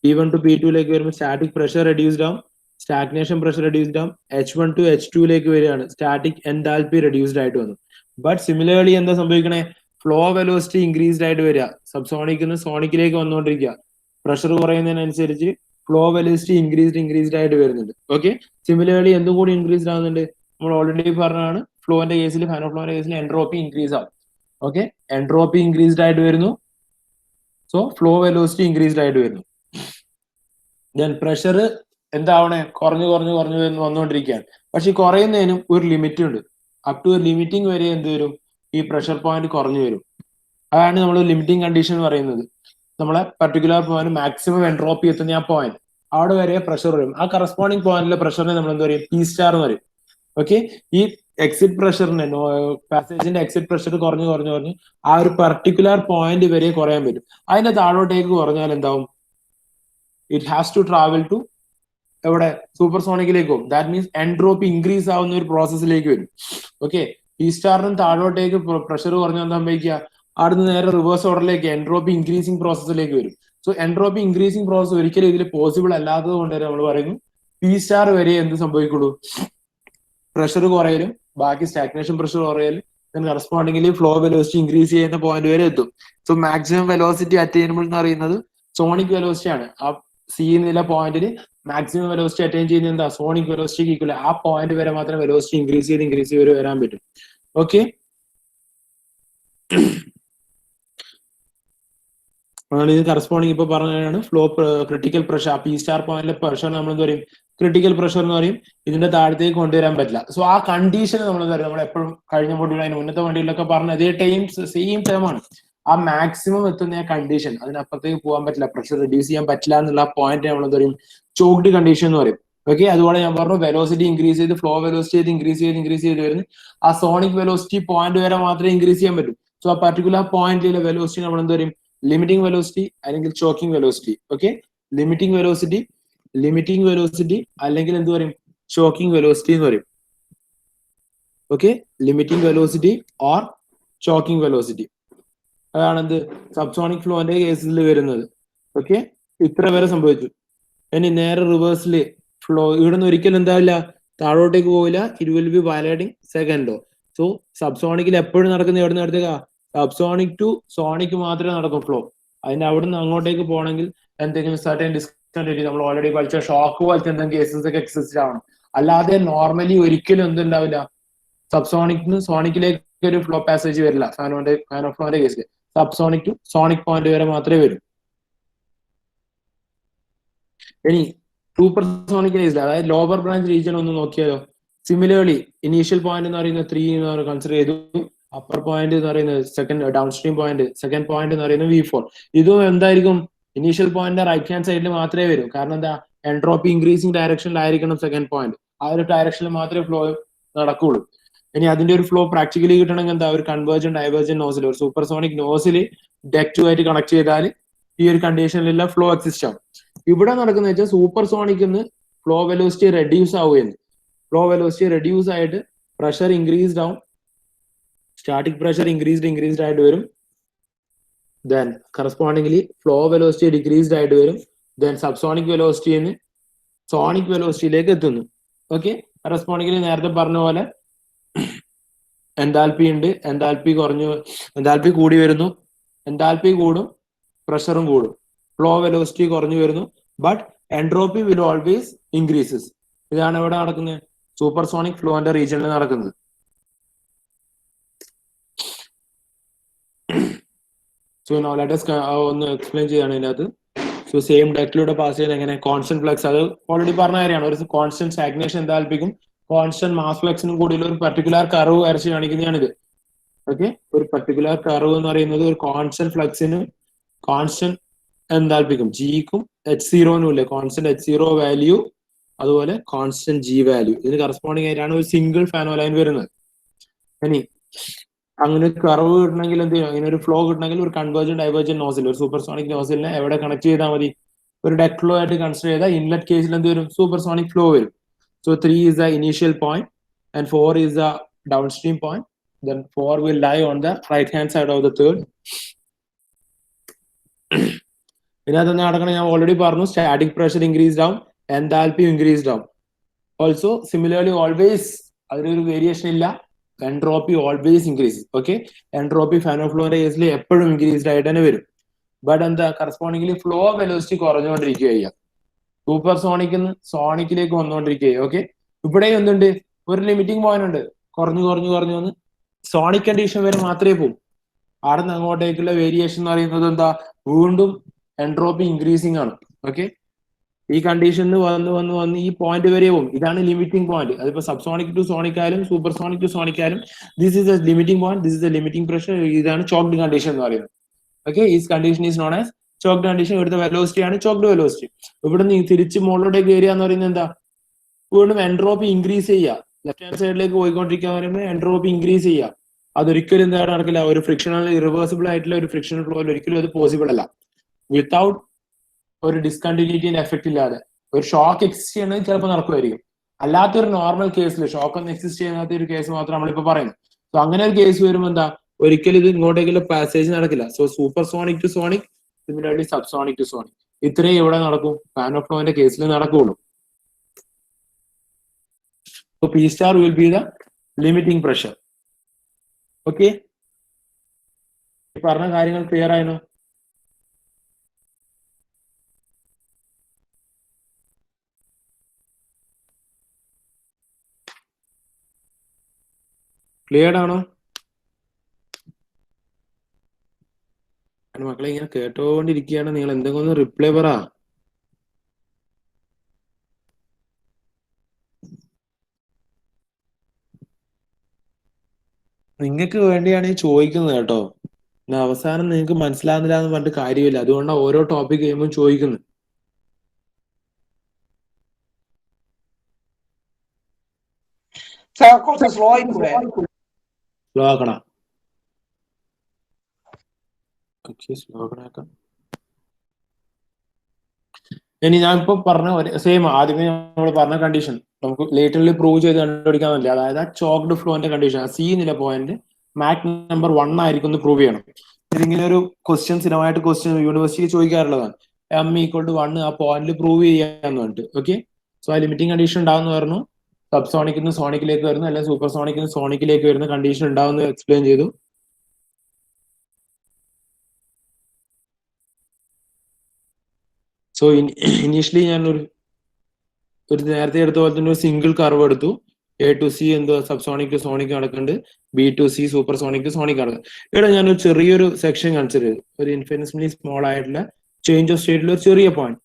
P1 to P2 വരുമ്പോൾ static pressure reduced ആവും, stagnation pressure reduced ആവും. H1 to H2 വരികയാണ്, static enthalpy reduced ആയിട്ട് വന്നു. But similarly എന്താ സംഭവിക്കണേ? ഫ്ലോ വെലോസിറ്റി ഇൻക്രീസ്ഡ് ആയിട്ട് വരിക. സബ്സോണിക്കിൽ നിന്ന് സോണിക്കിലേക്ക് വന്നുകൊണ്ടിരിക്കുക. പ്രഷർ കുറയുന്നതിനനുസരിച്ച് ഫ്ലോ വെലോസിറ്റി ഇൻക്രീസ്ഡ് ആയിട്ട് വരുന്നുണ്ട്. ഓക്കെ, സിമിലർലി എന്തും കൂടി ഇൻക്രീസ്ഡ് ആവുന്നുണ്ട്? നമ്മൾ ഓൾറെഡി പറഞ്ഞതാണ്, ഫ്ലോന്റെ കേസിൽ, ഫാനോ ഫ്ലോന്റെ കേസിൽ എൻട്രോപ്പി ഇൻക്രീസ് ആവും. ഓക്കെ, എൻട്രോപ്പി ഇൻക്രീസ്ഡ് ആയിട്ട് വരുന്നു. സോ ഫ്ലോ വെലോസിറ്റി ഇൻക്രീസ്ഡ് ആയിട്ട് വരുന്നു. ദെൻ പ്രഷർ എന്താവണേ? കുറഞ്ഞു വന്നുകൊണ്ടിരിക്കുകയാണ്. പക്ഷെ ഈ കുറയുന്നതിനും ഒരു ലിമിറ്റ് ഉണ്ട്. അപ് ടു ലിമിറ്റിംഗ് വരെ എന്ത് വരും? ഈ പ്രഷർ പോയിന്റ് കുറഞ്ഞു വരും. അതാണ് നമ്മൾ ലിമിറ്റിംഗ് കണ്ടീഷൻ എന്ന് പറയുന്നത്. നമ്മളെ പർട്ടിക്കുലർ പോയിന്റ് മാക്സിമം എൻട്രോപ്പി എത്തുന്ന ആ പോയിന്റ്, അവിടെ വരെ പ്രഷർ വരും. ആ കറസ്പോണ്ടിങ് പോയിന്റിലെ പ്രഷറിനെ നമ്മൾ എന്താ പറയും? P സ്റ്റാർ എന്ന് പറയും. ഓക്കെ, ഈ എക്സിറ്റ് പ്രഷറിനെ, പാസേജിന്റെ എക്സിറ്റ് പ്രഷർ കുറഞ്ഞ് ആ ഒരു പർട്ടിക്കുലർ പോയിന്റ് വരെ കുറയാൻ പറ്റും. അതിന്റെ താഴോട്ടേക്ക് കുറഞ്ഞാൽ എന്താവും? It has to travel to എവിടെ? സൂപ്പർസോണിക്കിലേക്ക് പോകും. ദാറ്റ് മീൻസ് എൻട്രോപ്പി ഇൻക്രീസ് ആവുന്ന ഒരു പ്രോസസ്സിലേക്ക് വരും. ഓക്കെ, P സ്റ്റാറിനും താഴോട്ടേക്ക് പ്രഷർ കുറഞ്ഞാൽ എന്താ സംഭവിക്കുക? അവിടുന്ന് നേരെ റിവേഴ്സ് ഓർഡറിലേക്ക് എൻട്രോപ്പി ഇൻക്രീസിംഗ് പ്രോസസ്സിലേക്ക് വരും. സോ എൻട്രോപ്പി ഇൻക്രീസിംഗ് പ്രോസസ് ഒരിക്കലും ഇതിൽ പോസിബിൾ അല്ലാത്തത് കൊണ്ട് തന്നെ നമ്മൾ പറയുന്നു P സ്റ്റാർ വരെ എന്ത് സംഭവിക്കുള്ളൂ? പ്രഷർ കുറയലും ബാക്കി സ്റ്റാഗ്നേഷൻ പ്രഷർ കുറയലും കറസ്പോണ്ടിംഗ്ലി ഫ്ലോ വെലോസിറ്റി ഇൻക്രീസ് ചെയ്യുന്ന പോയിന്റ് വരെ എത്തും. സോ മാക്സിമം വെലോസിറ്റി അറ്റൈനബിൾ എന്ന് പറയുന്നത് സോണിക് വെലോസിറ്റി ആണ്. ആ C എന്നുള്ള പോയിന്റിൽ മാക്സിമം വെലോസിറ്റി അറ്റൈൻ ചെയ്യുന്ന എന്താ? സോണിക് വെലോസിറ്റിക്ക് ഈക്വൽ. ആ പോയിന്റ് വരെ മാത്രമേ വെലോസിറ്റി ഇൻക്രീസ് ചെയ്ത് വരാൻ പറ്റും. ഓക്കെ, അതാണ് ഇത് കറസ്പോണ്ടിങ് ഇപ്പൊ പറഞ്ഞതാണ് flow critical pressure. P star പോയിന്റിലെ പ്രഷർ നമ്മൾ എന്താ പറയും? ക്രിട്ടിക്കൽ പ്രഷർ എന്ന് പറയും. ഇതിന്റെ താഴത്തേക്ക് കൊണ്ടുവരാൻ പറ്റില്ല. സോ ആ കണ്ടീഷൻ നമ്മൾ എന്താ പറയുക? നമ്മൾ എപ്പോഴും കഴിഞ്ഞ മൊഡ്യൂൾ, അതിന് മുന്നത്തെ വണ്ടിയിലൊക്കെ പറഞ്ഞ അതേ സെയിം ടൈം ആണ്. ആ മാക്സിമം എത്തുന്ന കണ്ടീഷൻ, അതിനപ്പുറത്തേക്ക് പോകാൻ പറ്റില്ല, പ്രഷർ റെഡ്യൂസ് ചെയ്യാൻ പറ്റില്ല എന്നുള്ള പോയിന്റ് നമ്മൾ എന്താ പറയും? ചോക്ഡ് കണ്ടീഷൻ എന്ന് പറയും. ഓക്കെ, അതുപോലെ ഞാൻ പറഞ്ഞു വെലോസിറ്റി ഇൻക്രീസ് ചെയ്ത് ഫ്ലോ വെലോസിറ്റി ഇൻക്രീസ് ചെയ്ത് വരുന്നു. ആ സോണിക് വെലോസിറ്റി പോയിന്റ് വരെ മാത്രമേ ഇൻക്രീസ് ചെയ്യാൻ പറ്റൂ. സോ ആ പർട്ടിക്കുലർ പോയിന്റിലെ വെലോസിറ്റി നമ്മൾ എന്താ പറയും? ലിമിറ്റിംഗ് വെലോസിറ്റി അല്ലെങ്കിൽ choking velocity. Okay, limiting velocity അല്ലെങ്കിൽ എന്ത് പറയും? ചോക്കിംഗ് വെലോസിറ്റി എന്ന് പറയും. Okay, limiting velocity or choking velocity, അതാണ് എന്ത് സബ്സോണിക് ഫ്ലോന്റെ കേസിൽ വരുന്നത്. ഓക്കെ, ഇത്ര വരെ സംഭവിച്ചു. ഇനി നേരെ റിവേഴ്സില് ഫ്ലോ ഇവിടുന്ന് ഒരിക്കലും എന്താവില്ല, താഴോട്ടേക്ക് പോവില്ല. It will be violating second law. So സബ്സോണിക്കിൽ എപ്പോഴും നടക്കുന്ന എവിടെ നിന്ന് നടത്തുക? സബ്സോണിക് ടു സോണിക് മാത്രമേ നടക്കും ഫ്ലോ. അതിന്റെ അവിടുന്ന് അങ്ങോട്ടേക്ക് പോകണമെങ്കിൽ എന്തെങ്കിലും സർട്ടൻ ഡിസ്കണ്ടിന്യൂറ്റി, നമ്മൾ ഓൾറെഡി പഠിച്ച ഷോക്ക് പോലത്തെ എന്തെങ്കിലും കേസസ് ഒക്കെ എക്സിസ്റ്റ് ആവണം. അല്ലാതെ നോർമലി ഒരിക്കലും എന്തുണ്ടാവില്ല, സബ്സോണിക് സോണിക്കിലേക്ക് ഒരു ഫ്ലോ പാസേജ് വരില്ല. ഫാൻ ഓഫ് ഫ്ലോന്റെ കേസിൽ സബ്സോണിക് ടു സോണിക് പോയിന്റ് വരെ മാത്രമേ വരൂ. ഇനി സൂപ്പർ സോണിക് കേസിൽ, അതായത് ലോവർ ബ്രാഞ്ച് റീജിയൻ ഒന്ന് നോക്കിയാലോ. സിമിലർലി ഇനീഷ്യൽ പോയിന്റ് എന്ന് പറയുന്നത് 3 എന്ന് കൺസിഡർ ചെയ്തു. അപ്പർ പോയിന്റ് എന്ന് പറയുന്നത് second down stream point, second point എന്ന് പറയുന്നത് V4. ഇതും എന്തായിരിക്കും, ഇനീഷ്യൽ പോയിന്റ് റൈറ്റ് ഹാൻഡ് സൈഡിൽ മാത്രമേ വരൂ. കാരണം എന്താ, എൻട്രോപ്പി ഇൻക്രീസിംഗ് ഡയറക്ഷനിലായിരിക്കണം സെക്കൻഡ് പോയിന്റ്. ആ ഒരു ഡയറക്ഷനിൽ മാത്രമേ ഫ്ലോ നടക്കുകയുള്ളൂ. ഇനി അതിന്റെ ഒരു ഫ്ലോ പ്രാക്ടിക്കലി കിട്ടണമെങ്കിൽ എന്താ, ഒരു കൺവേർജൻ ഡൈവേർജൻ നോസിൽ, ഒരു സൂപ്പർസോണിക് നോസിൽ ഡെക് ആയിട്ട് കണക്ട് ചെയ്താൽ ഈ ഒരു കണ്ടീഷനിലെല്ലാം ഫ്ലോ എക്സിസ്റ്റ് ആവും. ഇവിടെ നടക്കുന്ന വെച്ചാൽ സൂപ്പർസോണിക് ഫ്ലോ വെലോസിറ്റി റെഡ്യൂസ് ആവുകയെന്ന്. ഫ്ലോ വെലോസിറ്റി റെഡ്യൂസ് ആയിട്ട് പ്രഷർ ഇൻക്രീസ്ഡ് ആവും, സ്റ്റാറ്റിക് പ്രഷർ ഇൻക്രീസ്ഡ് ആയിട്ട് വരും. Then correspondingly flow velocity decreased ആയിട്ട് വരും. ദെൻ സബ്സോണിക് വെലോസിറ്റിന്ന് സോണിക് വെലോസിറ്റിയിലേക്ക് എത്തുന്നു. ഓക്കെ, കറസ്പോണ്ടിംഗ്ലി നേരത്തെ പറഞ്ഞ പോലെ എൻതാൽപ്പി ഉണ്ട്, എൻതാൽപ്പി കൂടി വരുന്നു, എൻതാൽപ്പി കൂടും, പ്രഷറും കൂടും, ഫ്ലോ വെലോസിറ്റി കുറഞ്ഞു വരുന്നു, but entropy will always increases. ഇതാണ് ഇവിടെ നടക്കുന്നത്, സൂപ്പർസോണിക് ഫ്ലോന്റെ റീജിയനിൽ നടക്കുന്നത്. സോ നോ ലെറ്റ് us ഒന്ന് എക്സ്പ്ലെയിൻ ചെയ്യാണ് ഇതിനകത്ത്. സോ സെയിം ഡെക്കിലൂടെ പാസ് ചെയ്യുന്നത് എങ്ങനെ, കോൺസ്റ്റന്റ് ഫ്ലക്സ്, അത് ഓൾറെഡി പറഞ്ഞ കാര്യമാണ്. ഒരു കോൺസ്റ്റന്റ് സ്റ്റാഗ്നേഷൻ എന്താൽപ്പിക്കും കോൺസ്റ്റന്റ് മാസ് ഫ്ലക്സിനും കൂടി ഒരു പർട്ടിക്കുലർ കർവ് വരച്ച് കാണിക്കുന്നതാണിത്. ഓക്കെ, ഒരു പർട്ടിക്കുലർ കർവ് എന്ന് പറയുന്നത് ഒരു കോൺസ്റ്റന്റ് ഫ്ലക്സിനും കോൺസ്റ്റന്റ് എന്താൽപ്പിക്കും ജിക്കും H0നും ഇല്ലേ, കോൺസ്റ്റന്റ് H0 വാല്യൂ, അതുപോലെ കോൺസ്റ്റന്റ് G വാല്യൂ. ഇതിന് കറസ്പോണ്ടിങ് ആയിട്ടാണ് ഒരു സിംഗിൾ ഫാനോ ലൈൻ വരുന്നത്. ഇനി അങ്ങനെ ഒരു കർവ് കിട്ടണമെങ്കിൽ എന്ത് ചെയ്യും, അങ്ങനെ ഒരു ഫ്ലോ കിട്ടണമെങ്കിൽ ഒരു കൺവേർജൻ ഡൈവേർജൻ നോസിൽ, ഒരു സൂപ്പർസോണിക് നോസിലിനെ എവിടെ കണക്ട് ചെയ്താൽ മതി, ഒരു ഡെക് ഫ്ലോ ആയിട്ട് കൺസിഡർ ചെയ്താൽ ഇൻലെറ്റ് കേസിൽ എന്ത് വരും, സൂപ്പർസോണിക് ഫ്ലോ വരും. So 3 is the initial point and 4 is the downstream point. Then 4 will lie on the right hand side of the third. ഇതിനകത്ത് നടക്കണം, ഞാൻ ഓൾറെഡി പറഞ്ഞു, സ്റ്റാറ്റിക് പ്രഷർ ഇൻക്രീസ്ഡ് ആവും, എൻതാൽപ്പി ഇൻക്രീസ്ഡ് ആവും. ഓൾസോ സിമിലർലി ഓൾവേസ് അതിലൊരു variation ഇല്ല, entropy always increase. Okay, entropy Fanno ഫ്ലോന്റെ കേസിൽ എപ്പോഴും ഇൻക്രീസ്ഡ് ആയിട്ട് തന്നെ വരും. ബട്ട് എന്താ, കറസ്പോണ്ടിംഗ്ലി ഫ്ലോ വെലോസിറ്റി കുറഞ്ഞുകൊണ്ടിരിക്കുകയാണ്, സൂപ്പർ സോണിക്കിന്ന് സോണിക്കിലേക്ക് വന്നുകൊണ്ടിരിക്കുക. ഓക്കെ, ഇവിടെ എന്തുണ്ട്, ഒരു ലിമിറ്റിംഗ് പോയിന്റ് ഉണ്ട്, കുറഞ്ഞു വന്ന് സോണിക് കണ്ടീഷൻ വരെ മാത്രമേ പോകും. അവിടെ നിന്ന് അങ്ങോട്ടേക്കുള്ള വേരിയേഷൻ എന്ന് പറയുന്നത് എന്താ, വീണ്ടും എൻട്രോപ്പി ഇൻക്രീസിംഗ് ആണ്. ഓക്കെ, ഈ കണ്ടീഷനിൽ വന്ന് ഈ പോയിന്റ് വരെ പോകും. ഇതാണ് ലിമിറ്റിംഗ് പോയിന്റ്. അതിപ്പോ സബ്സോണിക് ടു സോണിക് ആയാലും സൂപ്പർ സോണിക് ടു സോണിക് ആയാലും this is A limiting point, this is A limiting pressure. ഇതാണ് ചോക്ഡ് കണ്ടീഷൻ എന്ന് പറയുന്നത്. ഓക്കെ, ഈ condition is known as choked condition. ഇവിടുത്തെ വെലോസിറ്റി ആണ് ചോക്ഡ് വെലോസിറ്റി. ഇവിടെ നിന്ന് തിരിച്ച് മുകളിലോട്ടേക്ക് വരിക എന്ന് പറയുന്നത് എന്താ, വീണ്ടും എൻട്രോപ്പി ഇൻക്രീസ് ചെയ്യുക. ലെഫ്റ്റ് ഹാൻഡ് സൈഡിലേക്ക് പോയിക്കൊണ്ടിരിക്കുക പറയുമ്പോൾ എൻട്രോപ്പി ഇൻക്രീസ് ചെയ്യുക. അതൊരിക്കലും എന്താ നടക്കില്ല, ഒരു ഫ്രിക്ഷണൽ ഇറിവേഴ്സിബിൾ ആയിട്ടുള്ള ഒരു ഫ്രിക്ഷണൽ ഫ്ലോയിൽ ഒരിക്കലും അത് പോസിബിൾ അല്ല. വിത്തൗട്ട് ഒരു ഡിസ്കണ്ടിന്യൂറ്റിന്റെ എഫക്ട് ഇല്ലാതെ ഒരു ഷോക്ക് എക്സിസ്റ്റ് ചെയ്യണമെങ്കിൽ ചിലപ്പോൾ നടക്കുമായിരിക്കും. അല്ലാത്തൊരു നോർമൽ കേസിൽ ഷോക്ക് ഒന്നും എക്സിസ്റ്റ് ചെയ്യാത്ത ഒരു കേസ് മാത്രം നമ്മളിപ്പോ പറയുന്നത്. സോ അങ്ങനെ ഒരു കേസ് വരുമ്പോൾ എന്താ, ഒരിക്കലും ഇത് ഇങ്ങോട്ടേക്കുള്ള പാസേജ് നടക്കില്ല. So supersonic to sonic, similarly subsonic to sonic, ഇത്രയും ഇവിടെ നടക്കും, ഫാൻ ഓഫ് ഫ്ലോന്റെ കേസിൽ നടക്കുകയുള്ളൂ. So P star will be the limiting pressure. Okay, പറഞ്ഞ കാര്യങ്ങൾ ക്ലിയർ ആയിരുന്നു? ക്ലിയർ ആണോ മക്കളെ? ഇങ്ങനെ കേട്ടോണ്ടിരിക്കുകയാണ്, നിങ്ങൾ എന്തെങ്കിലും ഒന്ന് റിപ്ലൈ പറ. നിങ്ങൾക്ക് വേണ്ടിയാണ് ഈ ചോദിക്കുന്നത് കേട്ടോ. അവസാനം നിങ്ങൾക്ക് മനസ്സിലാകുന്നില്ല എന്ന് പറഞ്ഞിട്ട് കാര്യമില്ല. അതുകൊണ്ടാണ് ഓരോ ടോപ്പിക് കഴിയുമ്പോൾ ചോദിക്കുന്നത്. സ്ലോ ആയിക്കൂടെ? സ്ലോ ആക്കണം. സ്ലോ ആക്കാം. ഇനി ഞാൻ ഇപ്പൊ പറഞ്ഞ സെയിം ആദ്യമേ നമ്മൾ പറഞ്ഞ കണ്ടീഷൻ നമുക്ക് ലേറ്ററിൽ പ്രൂവ് ചെയ്ത് കണ്ടുപിടിക്കാൻ പറ്റില്ല. അതായത് ചോക്ഡ് ഫ്ലോന്റെ കണ്ടീഷൻ, സി എന്നുള്ള പോയിന്റ് മാക് നമ്പർ 1 ആയിരിക്കും എന്ന് പ്രൂവ് ചെയ്യണം. ഇതിങ്ങനെ ഒരു ക്വസ്റ്റ്യൻ സ്ഥിരമായിട്ട് ക്വസ്റ്റ്യൻ യൂണിവേഴ്സിറ്റി ചോദിക്കാറുള്ളതാണ്. M=1 ആ പോയിന്റിൽ പ്രൂവ് ചെയ്യാന്ന് പറഞ്ഞിട്ട്. ഓക്കെ, സോ ആ ലിമിറ്റിംഗ് കണ്ടീഷൻ ഉണ്ടാവുന്ന പറഞ്ഞു, സബ്സോണിക്കിൽ നിന്ന് സോണിക്കിലേക്ക് വരുന്നു, അല്ലെങ്കിൽ സൂപ്പർ സോണിക്കിൽ നിന്ന് സോണിക്കിലേക്ക് വരുന്ന കണ്ടീഷൻ ഉണ്ടാവുന്ന എക്സ്പ്ലെയിൻ ചെയ്തു. സോ ഇനീഷ്യലി ഞാനൊരു ഒരു നേരത്തെ എടുത്ത പോലെ തന്നെ ഒരു സിംഗിൾ കർവ് എടുത്തു. എ ടു സി എന്തോ സബ്സോണിക് ടു സോണിക് നടക്കുന്നുണ്ട്, B to C supersonic to sonic നടക്കുന്നുണ്ട്. ഇവിടെ ഞാനൊരു ചെറിയൊരു സെക്ഷൻ കൺസിഡർ ചെയ്തു, ഒരു ഇൻഫിനിറ്റ്ലി സ്മോൾ ആയിട്ടുള്ള ചേഞ്ച് ഓഫ് സ്റ്റേറ്റിൽ ഒരു ചെറിയ പോയിന്റ്.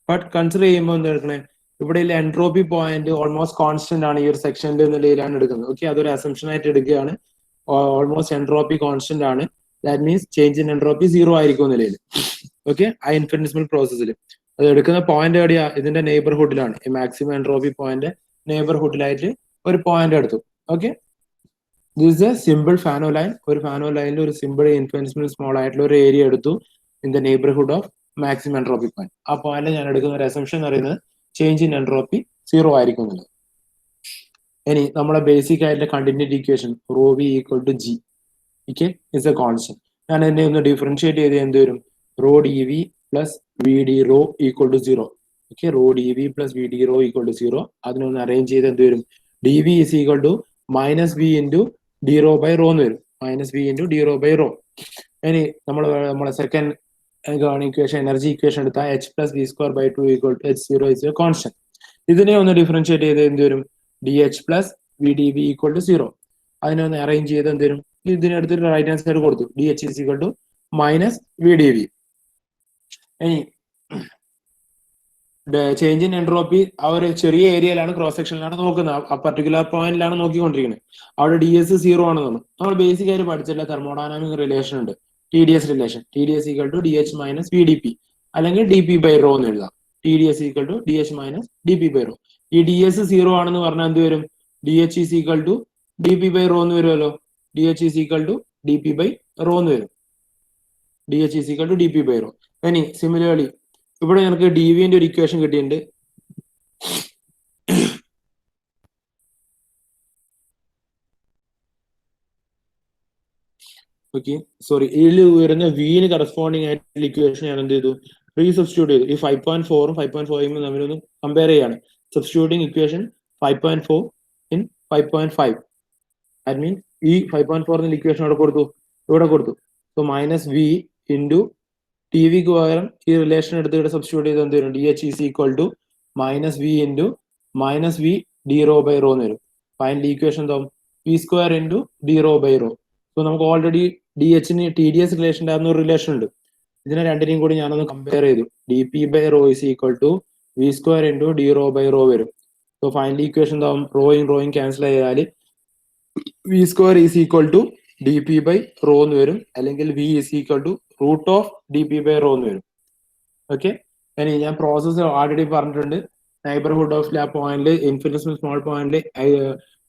ബട്ട് കൺസിഡർ ചെയ്യുമ്പോൾ എന്താ എടുക്കണേ, ഇവിടെ എൻട്രോപ്പി പോയിന്റ് ഓൾമോസ്റ്റ് കോൺസ്റ്റന്റ് ആണ് ഈ ഒരു സെക്ഷനിൽ എന്ന നിലയിലാണ് എടുക്കുന്നത്. ഓക്കെ, അതൊരു അസംഷൻ ആയിട്ട് എടുക്കുകയാണ്. ഓൾമോസ്റ്റ് എൻട്രോപ്പി കോൺസ്റ്റന്റ് ആണ്. That means change in entropy 0 ആയിരിക്കും നിലയിൽ. ഓക്കെ, ആ ഇൻഫിനിറ്റ്സിമൽ പ്രോസസ്സിൽ അത് എടുക്കുന്ന പോയിന്റ് എവിടെയാ, ഇതിന്റെ നെയ്ബർഹുഡിലാണ്. ഈ മാക്സിമം എൻട്രോപ്പി പോയിന്റ് നെയ്ബർഹുഡിലായിട്ട് ഒരു പോയിന്റ് എടുത്തു. Okay, this a simple Fanno line. ഒരു ഫാനോ ലൈനിൽ ഒരു സിമ്പിൾ ഇൻഫിനിറ്റ്സിമൽ സ്മോൾ ആയിട്ടുള്ള ഒരു ഏരിയ എടുത്തു in the neighbourhood of maximum entropy point. ആ പോയിന്റ് ഞാൻ എടുക്കുന്ന ഒരു അസംഷൻ എന്ന് പറയുന്നത് ചേഞ്ച് ഇൻ എൻട്രോപ്പി 0 ആയിരിക്കും എന്നുള്ളത്. ഇനി നമ്മളെ ബേസിക് ആയിട്ടുള്ള continuity equation rho v equal to g, okay, is a constant. ഞാൻ എന്നെ ഒന്ന് ഡിഫറൻഷിയേറ്റ് ചെയ്ത് എന്ത് വരും, rho d v plus v D rho equal to 0. Okay, rho d v plus v D rho equal to 0. അതിനൊന്ന് arrange ചെയ്ത് എന്ത് വരും, d v is equal to minus V into D rho by rho എന്ന് വരും. Minus V into D rho by rho. ഇനി നമ്മളെ second equation energy equation എടുത്താൽ h plus v square by 2 equal to H0 is a constant. ഇതിനെ ഒന്ന് differentiate ചെയ്ത് എന്ത് വരും, D h plus v d v equal to 0. അതിനെ ഒന്ന് അറേഞ്ച് ചെയ്ത് എന്ത് വരും, ഇതിനെടുത്തിട്ട് റൈറ്റ് ഹാൻഡ് സൈഡ് കൊടുത്തു, d h is equal to minus V d v. ഇനി ചേഞ്ച് ഇൻ എൻട്രോപ്പി ആ ഒരു ചെറിയ ഏരിയയിലാണ്, ക്രോസ് സെക്ഷനിലാണ് നോക്കുന്നത്, ആ പർട്ടിക്കുലർ പോയിന്റിലാണ് നോക്കിക്കൊണ്ടിരിക്കുന്നത്. അവിടെ ഡി എസ് 0 ആണ് നമ്മൾ ബേസിക് ആയിട്ട് പഠിച്ചിട്ടുള്ള തെർമോഡൈനാമിക് റിലേഷൻ ഉണ്ട്, T D S relation. T D s equal to d h minus V d p, അല്ലെങ്കിൽ ഡി പി ബൈ റോ എന്ന് എഴുതാം. T D s equal to d h minus d p by rho. ഈ d s 0 ആണെന്ന് പറഞ്ഞാൽ എന്ത് വരും, D H is equal to d p by rho എന്ന് വരുമല്ലോ. D H is equal to d p by rho എന്ന് വരും. D H is equal to d p by rho. ഇനി സിമിലർലി ഇവിടെ ഞങ്ങൾക്ക് ഡി വിന്റെ ഒരു ഇക്വേഷൻ കിട്ടിയിട്ടുണ്ട്. ഓക്കെ, സോറി, ഇതിൽ വരുന്ന വിന് കറസ്പോണ്ടിങ് ആയിട്ടുള്ള ഇക്വേഷൻ ഞാൻ എന്ത് ചെയ്തു, റീസബ്സ്റ്റിറ്റ്യൂട്ട് ചെയ്തു. ഈ 5.4 5.5 തമ്മിലൊന്ന് കമ്പയർ ചെയ്യാണ്. Substituting equation 5.4 in 5.5. That means ഈ 5.4 ഇക്വേഷൻ ഇവിടെ കൊടുത്തു. So minus V into T വിക്ക് പകരം ഈ റിലേഷൻ എടുത്ത് ഇവിടെ സബ്സ്റ്റിറ്റ്യൂട്ട് ചെയ്ത് എന്ത് വരും, D H is equal to minus V into minus V D rho by rho എന്ന് വരും. ഫൈനൽ ഇക്വേഷൻ എന്താവും, P square into D rho by rho. So നമുക്ക് ഓൾറെഡി ഡി എച്ചിന് ടി ഡി എസ് റിലേഷൻ ആയിരുന്ന ഒരു റിലേഷൻ ഉണ്ട്. ഇതിനെ രണ്ടിനെയും കൂടി ഞാനൊന്ന് കമ്പയർ ചെയ്തു. D p by rho is equal to v square into D rho by rho വരും. സോ ഫൈനൽ ഇക്വേഷൻ എന്താവും, റോയും ക്യാൻസൽ ചെയ്താൽ v square is equal to d p by rho എന്ന് വരും, അല്ലെങ്കിൽ v is equal to root of d p by rho എന്ന് വരും. Okay, ഇനി ഞാൻ പ്രോസസ്സ് ഓൾറെഡി പറഞ്ഞിട്ടുണ്ട്. നൈബർഹുഡ് ഓഫ് ആ പോയിന്റിൽ ഇൻഫിനിറ്റ്സിമൽ സ്മോൾ പോയിന്റിൽ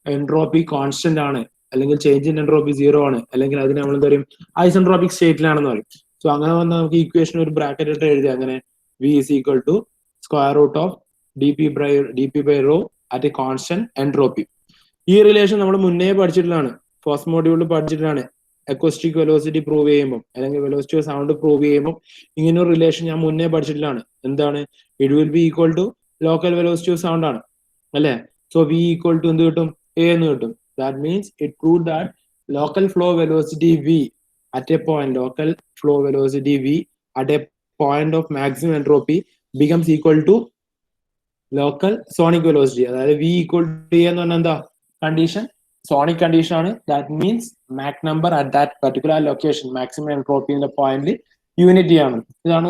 എൻട്രോപ്പി കോൺസ്റ്റന്റ് ആണ്, അല്ലെങ്കിൽ ചേഞ്ച് ഇൻ എൻട്രോപ്പി 0 ആണ്, അല്ലെങ്കിൽ അതിന് നമ്മൾ എന്താ പറയും, ഐസെൻട്രോപിക് സ്റ്റേറ്റിലാണെന്ന് പറയും. സോ അങ്ങനെ വന്നാൽ നമുക്ക് ഇക്വേഷൻ ഒരു ബ്രാക്കറ്റ് ഇട്ട് എഴുതി, അങ്ങനെ v is equal to square root of d p by rho at a constant entropy. ഈ റിലേഷൻ നമ്മൾ മുന്നേ പഠിച്ചിട്ടുള്ളതാണ്, ഫസ്റ്റ് മോഡ്യൂളിൽ പഠിച്ചിട്ടാണ്. അക്കോസ്റ്റിക് വെലോസിറ്റി പ്രൂവ് ചെയ്യുമ്പോൾ, അല്ലെങ്കിൽ വെലോസിറ്റി ഓഫ് സൗണ്ട് പ്രൂവ് ചെയ്യുമ്പോൾ ഇങ്ങനെ ഒരു റിലേഷൻ ഞാൻ മുന്നേ പഠിച്ചിട്ടുള്ളതാണ്. എന്താണ്, it will be equal to local velocity of sound ആണ് അല്ലെ. സോ വി ഈക്വൽ ടു എന്ത് കിട്ടും, എ എന്ന് കിട്ടും. That means it prove that local flow velocity v at a point, local flow velocity v at a point of maximum entropy becomes equal to local sonic velocity. അതായത് v equal to എന്ന് പറഞ്ഞാൽ എന്താ condition, sonic condition ആണ്. That means Mach number at that particular location, maximum എൻട്രോപ്പിന്റെ പോയിന്റിൽ unity ആണ്. ഇതാണ്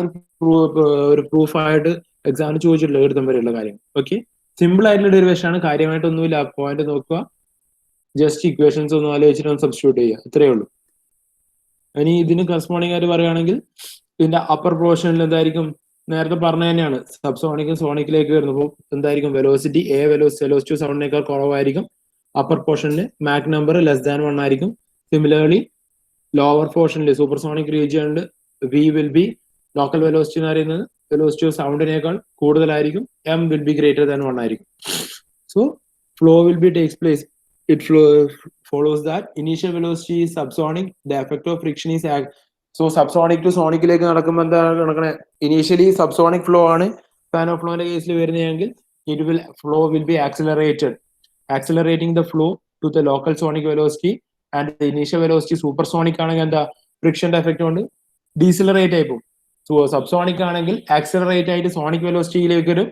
ഒരു പ്രൂഫായിട്ട് എക്സാമിന് ചോദിച്ചിട്ടുള്ള എഴുതാൻ വരെയുള്ള കാര്യം. ഓക്കെ, സിമ്പിൾ ആയിട്ടുള്ള ഡെറിവേഷൻ ആണ്, കാര്യമായിട്ടൊന്നുമില്ല. പോയിന്റ് നോക്കുക, ജസ്റ്റ് ഇക്വേഷൻസ് ഒന്നും ആലോചിച്ചിട്ട് ഒന്ന് സബ്സ്റ്റിറ്റ്യൂട്ട് ചെയ്യുക, ഇത്രയേ ഉള്ളൂ. ഇനി ഇതിന് കറസ്പോണ്ടിങ് ആയിട്ട് പറയുകയാണെങ്കിൽ ഇതിന്റെ അപ്പർ പോർഷനിൽ എന്തായിരിക്കും, നേരത്തെ പറഞ്ഞ തന്നെയാണ്, സബ്സോണിക് സോണിക്കിലേക്ക് വരുന്നപ്പോൾ എന്തായിരിക്കും, വെലോസിറ്റി വെലോസിറ്റി സൗണ്ടിനേക്കാൾ കുറവായിരിക്കും. അപ്പർ പോർഷനിൽ മാക് നമ്പർ <1 ആയിരിക്കും. സിമിലർലി ലോവർ പോർഷനിൽ സൂപ്പർ സോണിക് റീജിയനിൽ we will be local velocity എന്ന് പറയുന്നത് വെലോസിറ്റി ഓഫ് സൗണ്ടിനേക്കാൾ കൂടുതലായിരിക്കും. M will be greater than 1 ആയിരിക്കും. So flow will be takes place. It follows that initial velocity is subsonic, the effect of friction is so subsonic to sonic ലേക്ക് നടക്കുമ്പോൾ എന്താ നടക്കണേ, initially subsonic flow ആണ് ഫാനോ ഫ്ലോന്റെ കേസിൽ വരുന്നതെങ്കിൽ flow will be accelerating the flow to the local sonic velocity, and the initial velocity supersonic ആണെങ്കിൽ എന്താ ഫ്രിക്ഷന്റെ effect കൊണ്ട് ഡീസിലറേറ്റ് ആയി പോകും. സോ സബ്സോണിക് ആണെങ്കിൽ ആക്സിലറേറ്റ് ആയിട്ട് സോണിക് വെലോസിറ്റിയിലേക്ക് വരും.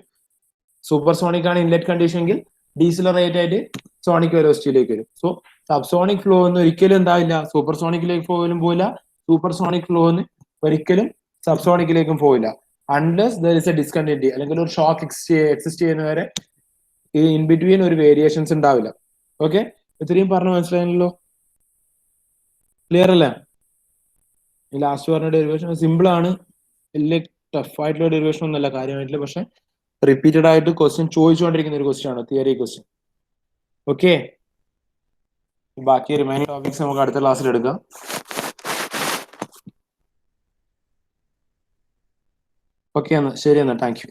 സൂപ്പർസോണിക് ആണ് ഇൻലെറ്റ് കണ്ടീഷൻ എങ്കിൽ ഡീസിലറേറ്റ് ആയിട്ട് സോണിക് വെലോസിറ്റിയിലേക്ക് വരും. സോ സബ്സോണിക് ഫ്ലോ ഒന്നും ഒരിക്കലും എന്താവില്ല, സൂപ്പർസോണിക്കിലേക്ക് പോലും പോവില്ല, സൂപ്പർസോണിക് ഫ്ലോ ഒന്നും ഒരിക്കലും സബ്സോണിക്കിലേക്കും പോവില്ല. Unless there is A discontinuity, അല്ലെങ്കിൽ ഒരു ഷോക്ക് എക്സിസ്റ്റ് ചെയ്യുന്നവരെ ഇൻ ബിറ്റ്വീൻ ഒരു വേരിയേഷൻസ് ഉണ്ടാവില്ല. ഓക്കെ, ഇത്രയും പറഞ്ഞു മനസ്സിലായല്ലോ? ക്ലിയർ അല്ലേ? ലാസ്റ്റ് പറഞ്ഞ ഡെറിവേഷൻ സിമ്പിൾ ആണ്, വലിയ ടഫ് ആയിട്ടുള്ള ഡെറിവേഷൻ ഒന്നല്ല കാര്യമായിട്ടില്ല, പക്ഷെ റിപ്പീറ്റഡ് ആയിട്ട് ക്വസ്റ്റ്യൻ ചോദിച്ചുകൊണ്ടിരിക്കുന്ന ഒരു ക്വസ്റ്റ്യൻ ആണ്, തിയറി ക്വസ്റ്റ്യൻ. ഓക്കെ, ബാക്കി റിമൈനിങ് ടോപ്പിക്സ് നമുക്ക് അടുത്ത ക്ലാസ്സിൽ എടുക്കാം. ഓക്കെ എന്നാ ശരി എന്നാ, താങ്ക് യു.